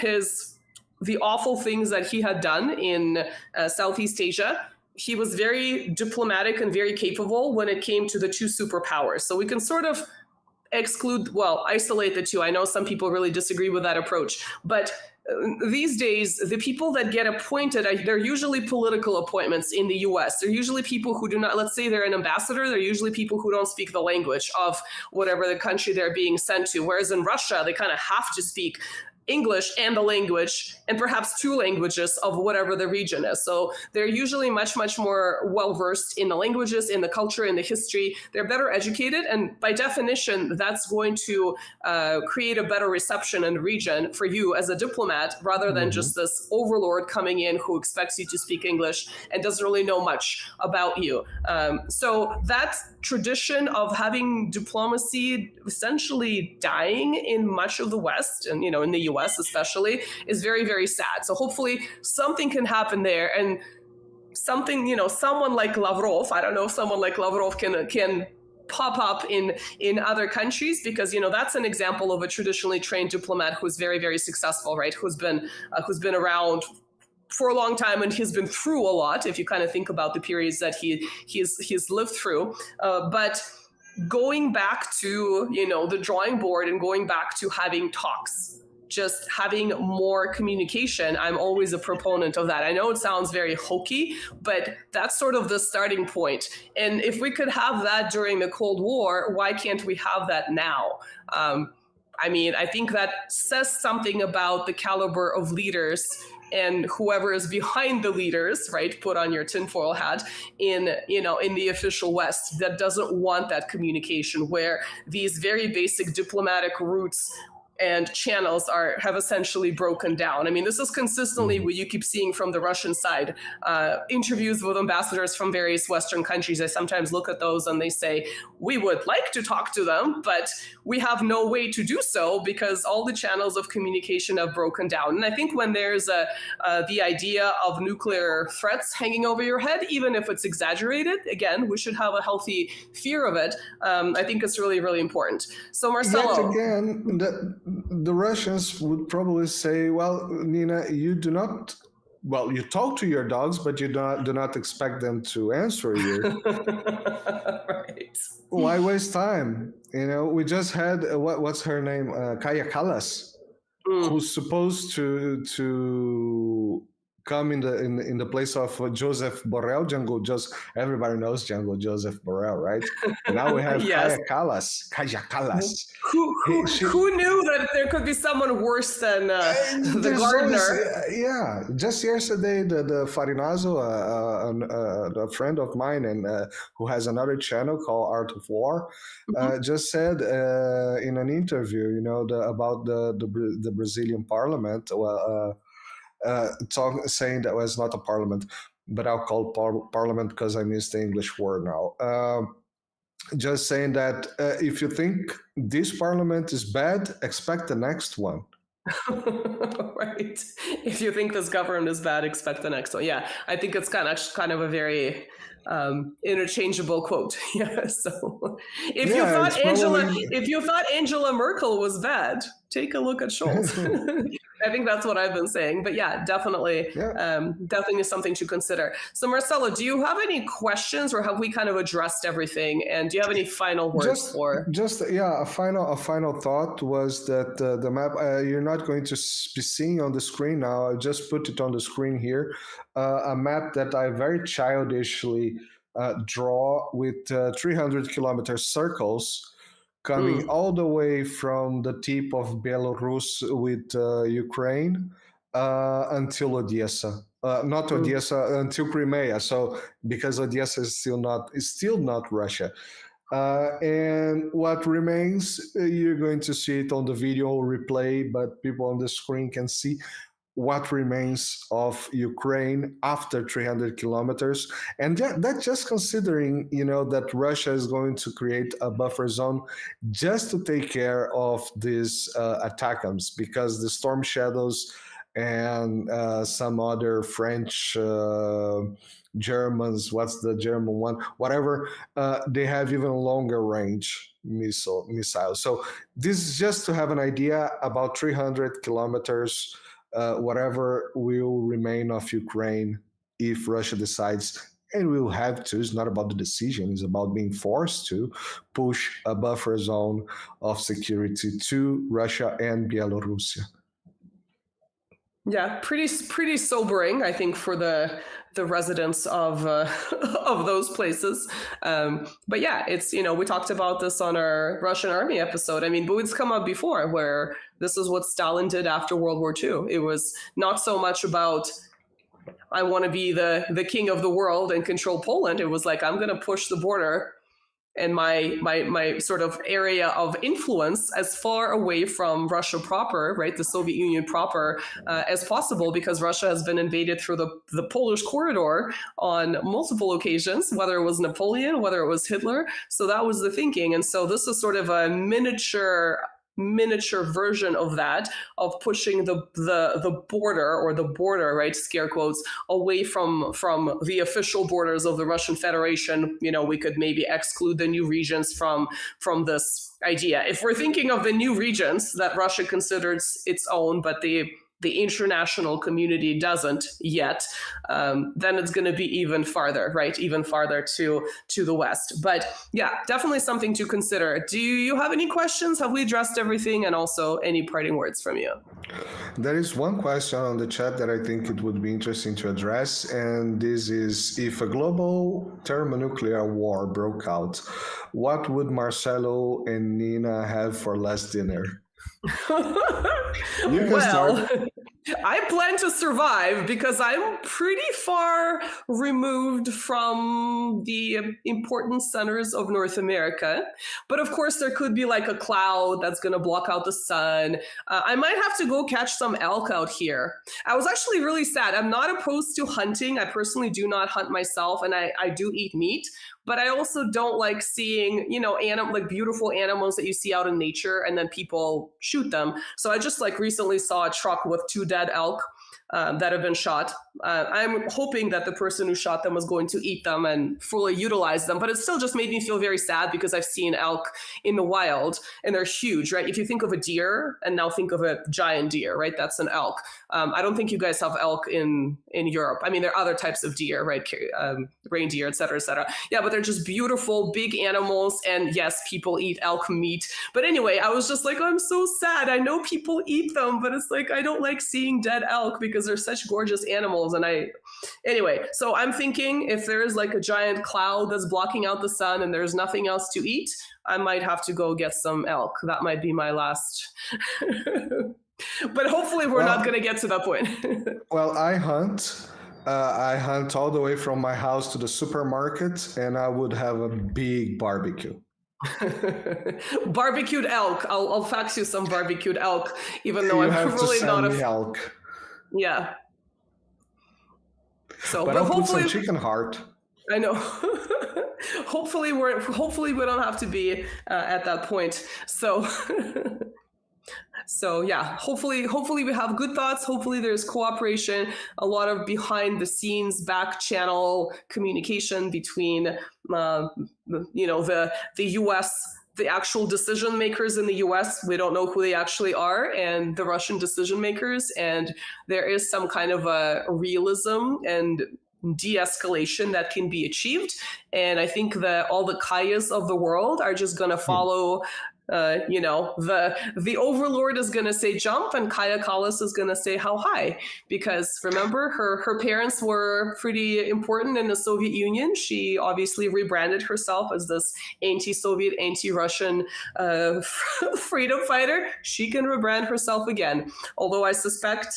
the awful things that he had done in Southeast Asia, he was very diplomatic and very capable when it came to the two superpowers. So we can sort of isolate the two. I know some people really disagree with that approach, but these days, the people that get appointed, they're usually political appointments in the US. They're usually people who do not, let's say they're an ambassador, they're usually people who don't speak the language of whatever the country they're being sent to. Whereas in Russia, they kind of have to speak English and the language, and perhaps two languages of whatever the region is. So they're usually much, much more well-versed in the languages, in the culture, in the history. They're better educated. And by definition, that's going to create a better reception in the region for you as a diplomat, rather than just this overlord coming in who expects you to speak English and doesn't really know much about you. So that tradition of having diplomacy essentially dying in much of the West, and in the US especially, is very, very sad. So hopefully something can happen there, and something, someone like Lavrov, I don't know if someone like Lavrov can pop up in other countries, because that's an example of a traditionally trained diplomat who's very, very successful, right? Who's been around for a long time, and he's been through a lot, if you kind of think about the periods that he's lived through. But going back to the drawing board and going back to having talks, just having more communication, I'm always a proponent of that. I know it sounds very hokey, but that's sort of the starting point. And if we could have that during the Cold War, why can't we have that now? I mean, I think that says something about the caliber of leaders and whoever is behind the leaders, right? Put on your tinfoil hat in the official West that doesn't want that communication, where these very basic diplomatic routes and channels have essentially broken down. I mean, this is consistently what you keep seeing from the Russian side. Interviews with ambassadors from various Western countries, I sometimes look at those and they say, we would like to talk to them, but we have no way to do so because all the channels of communication have broken down. And I think when there's the idea of nuclear threats hanging over your head, even if it's exaggerated, again, we should have a healthy fear of it. I think it's really, really important. So Marcelo. Yet again, the Russians would probably say, well, Nina, you do not, well, you talk to your dogs, but you do not expect them to answer you. Right. Why waste time? We just had, what's her name? Kaja Kallas, who's supposed to come in the place of Joseph Borrell. Everybody knows Joseph Borrell, right? And now we have Yes. Kaja Kallas. Who knew that there could be someone worse than the gardener? Just yesterday, the Farinazo, a friend of mine, and who has another channel called Art of War, just said in an interview, about the Brazilian parliament. Saying that was not a parliament, but I'll call parliament because I missed the English word now. Just saying that if you think this parliament is bad, expect the next one. Right. If you think this government is bad, expect the next one. Yeah, I think it's kind of a very interchangeable quote. Yeah. So if you thought Angela Merkel was bad, take a look at Scholz. I think that's what I've been saying. But yeah, definitely is something to consider. So Marcelo, do you have any questions, or have we kind of addressed everything? And do you have any final words a final thought was that the map, you're not going to be seeing on the screen now. I just put it on the screen here. A map that I very childishly draw with 300 kilometer circles coming all the way from the tip of Belarus with Ukraine until Odessa. Not Odessa, until Crimea. So because Odessa is still not Russia. And what remains, you're going to see it on the video replay, but people on the screen can see what remains of Ukraine after 300 kilometers. And that's just considering, that Russia is going to create a buffer zone just to take care of these attackams, because the Storm Shadows and some other French, Germans, what's the German one? Whatever, they have even longer range missiles. So this is just to have an idea about 300 kilometers, whatever will remain of Ukraine if Russia decides, and will have to. It's not about the decision, it's about being forced to push a buffer zone of security to Russia and Belarus. Yeah, pretty sobering, I think, for the residents of of those places. But yeah, it's, we talked about this on our Russian army episode. I mean, but it's come up before, where this is what Stalin did after World War II. It was not so much about, I want to be the king of the world and control Poland. It was like, I'm going to push the border and my sort of area of influence as far away from Russia proper, right, the Soviet Union proper, as possible, because Russia has been invaded through the Polish corridor on multiple occasions, whether it was Napoleon, whether it was Hitler. So that was the thinking. And so this is sort of a miniature version of that, of pushing the border, right, scare quotes, away from the official borders of the Russian Federation. We could maybe exclude the new regions from this idea. If we're thinking of the new regions that Russia considers its own, but the international community doesn't yet, then it's going to be even farther, right? Even farther to the west. But yeah, definitely something to consider. Do you have any questions? Have we addressed everything? And also any parting words from you? There is one question on the chat that I think it would be interesting to address, and this is: if a global thermonuclear war broke out, what would Marcelo and Nina have for last dinner? Well, I plan to survive because I'm pretty far removed from the important centers of North America. But of course, there could be like a cloud that's going to block out the sun. I might have to go catch some elk out here. I was actually really sad. I'm not opposed to hunting. I personally do not hunt myself, and I do eat meat. But I also don't like seeing, like beautiful animals that you see out in nature and then people shoot them. So I just recently saw a truck with 2 dead elk that have been shot. I'm hoping that the person who shot them was going to eat them and fully utilize them, but it still just made me feel very sad because I've seen elk in the wild and they're huge, right? If you think of a deer and now think of a giant deer, right? That's an elk. I don't think you guys have elk in Europe. I mean, there are other types of deer, right? Reindeer, et cetera, et cetera. Yeah, but they're just beautiful, big animals. And yes, people eat elk meat. But anyway, I was just like, I'm so sad. I know people eat them, but it's like, I don't like seeing dead elk because they're such gorgeous animals. And anyway, so I'm thinking if there's like a giant cloud that's blocking out the sun and there's nothing else to eat, I might have to go get some elk. That might be my last. But hopefully we're not going to get to that point. Well, I hunt all the way from my house to the supermarket, and I would have a big barbecue. Barbecued elk. I'll fax you some barbecued elk, even though I'm really not a elk. Yeah. So, but I'll hopefully put some chicken heart. I know. Hopefully we don't have to be at that point. So. So yeah, hopefully we have good thoughts. Hopefully there's cooperation, a lot of behind the scenes back channel communication between the US, the actual decision makers in the US. We don't know who they actually are, and the Russian decision makers. And there is some kind of a realism and de-escalation that can be achieved. And I think that all the Kayas of the world are just going to follow the overlord is going to say jump and Kaya Kallas is going to say how high, because remember her parents were pretty important in the Soviet Union. She obviously rebranded herself as this anti-Soviet, anti-Russian freedom fighter. She can rebrand herself again, although I suspect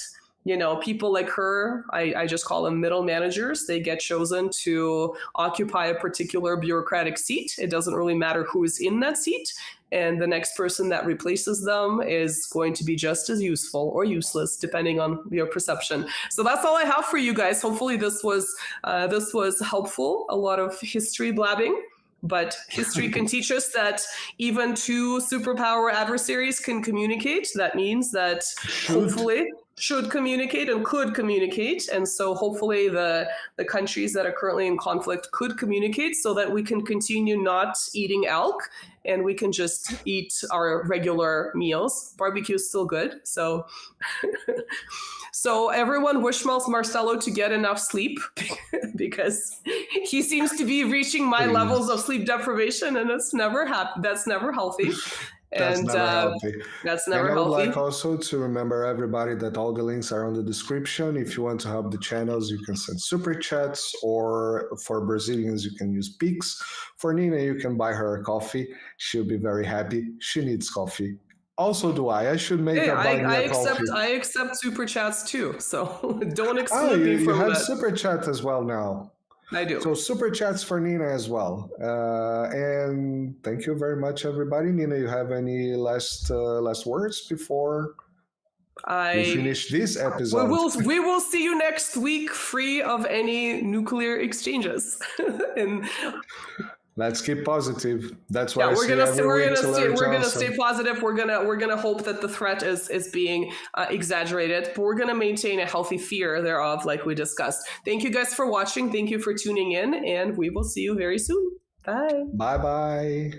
People like her, I just call them middle managers. They get chosen to occupy a particular bureaucratic seat. It doesn't really matter who is in that seat. And the next person that replaces them is going to be just as useful or useless, depending on your perception. So that's all I have for you guys. Hopefully this was helpful. A lot of history blabbing. But history can teach us that even two superpower adversaries can communicate. That means that hopefully should communicate and could communicate. And so hopefully the countries that are currently in conflict could communicate so that we can continue not eating elk and we can just eat our regular meals. Barbecue is still good. So so everyone wish Marcelo to get enough sleep because he seems to be reaching my levels of sleep deprivation, and that's never healthy. That's never healthy. That's never and I would healthy. like also to remember everybody that all the links are on the description. If you want to help the channels, you can send super chats, or for Brazilians, you can use Pix. For Nina, you can buy her a coffee. She'll be very happy. She needs coffee. Also do I. I should make her buy me a coffee. I accept super chats too. So don't exclude me from you have that. super chat as well now. I do. So super chats for Nina as well. And thank you very much, everybody. Nina, you have any last words before we finish this episode? We will see you next week, free of any nuclear exchanges. And let's keep positive. That's why we're gonna stay positive. We're gonna hope that the threat is being exaggerated, but we're gonna maintain a healthy fear thereof, like we discussed. Thank you guys for watching. Thank you for tuning in, and we will see you very soon. Bye. Bye bye.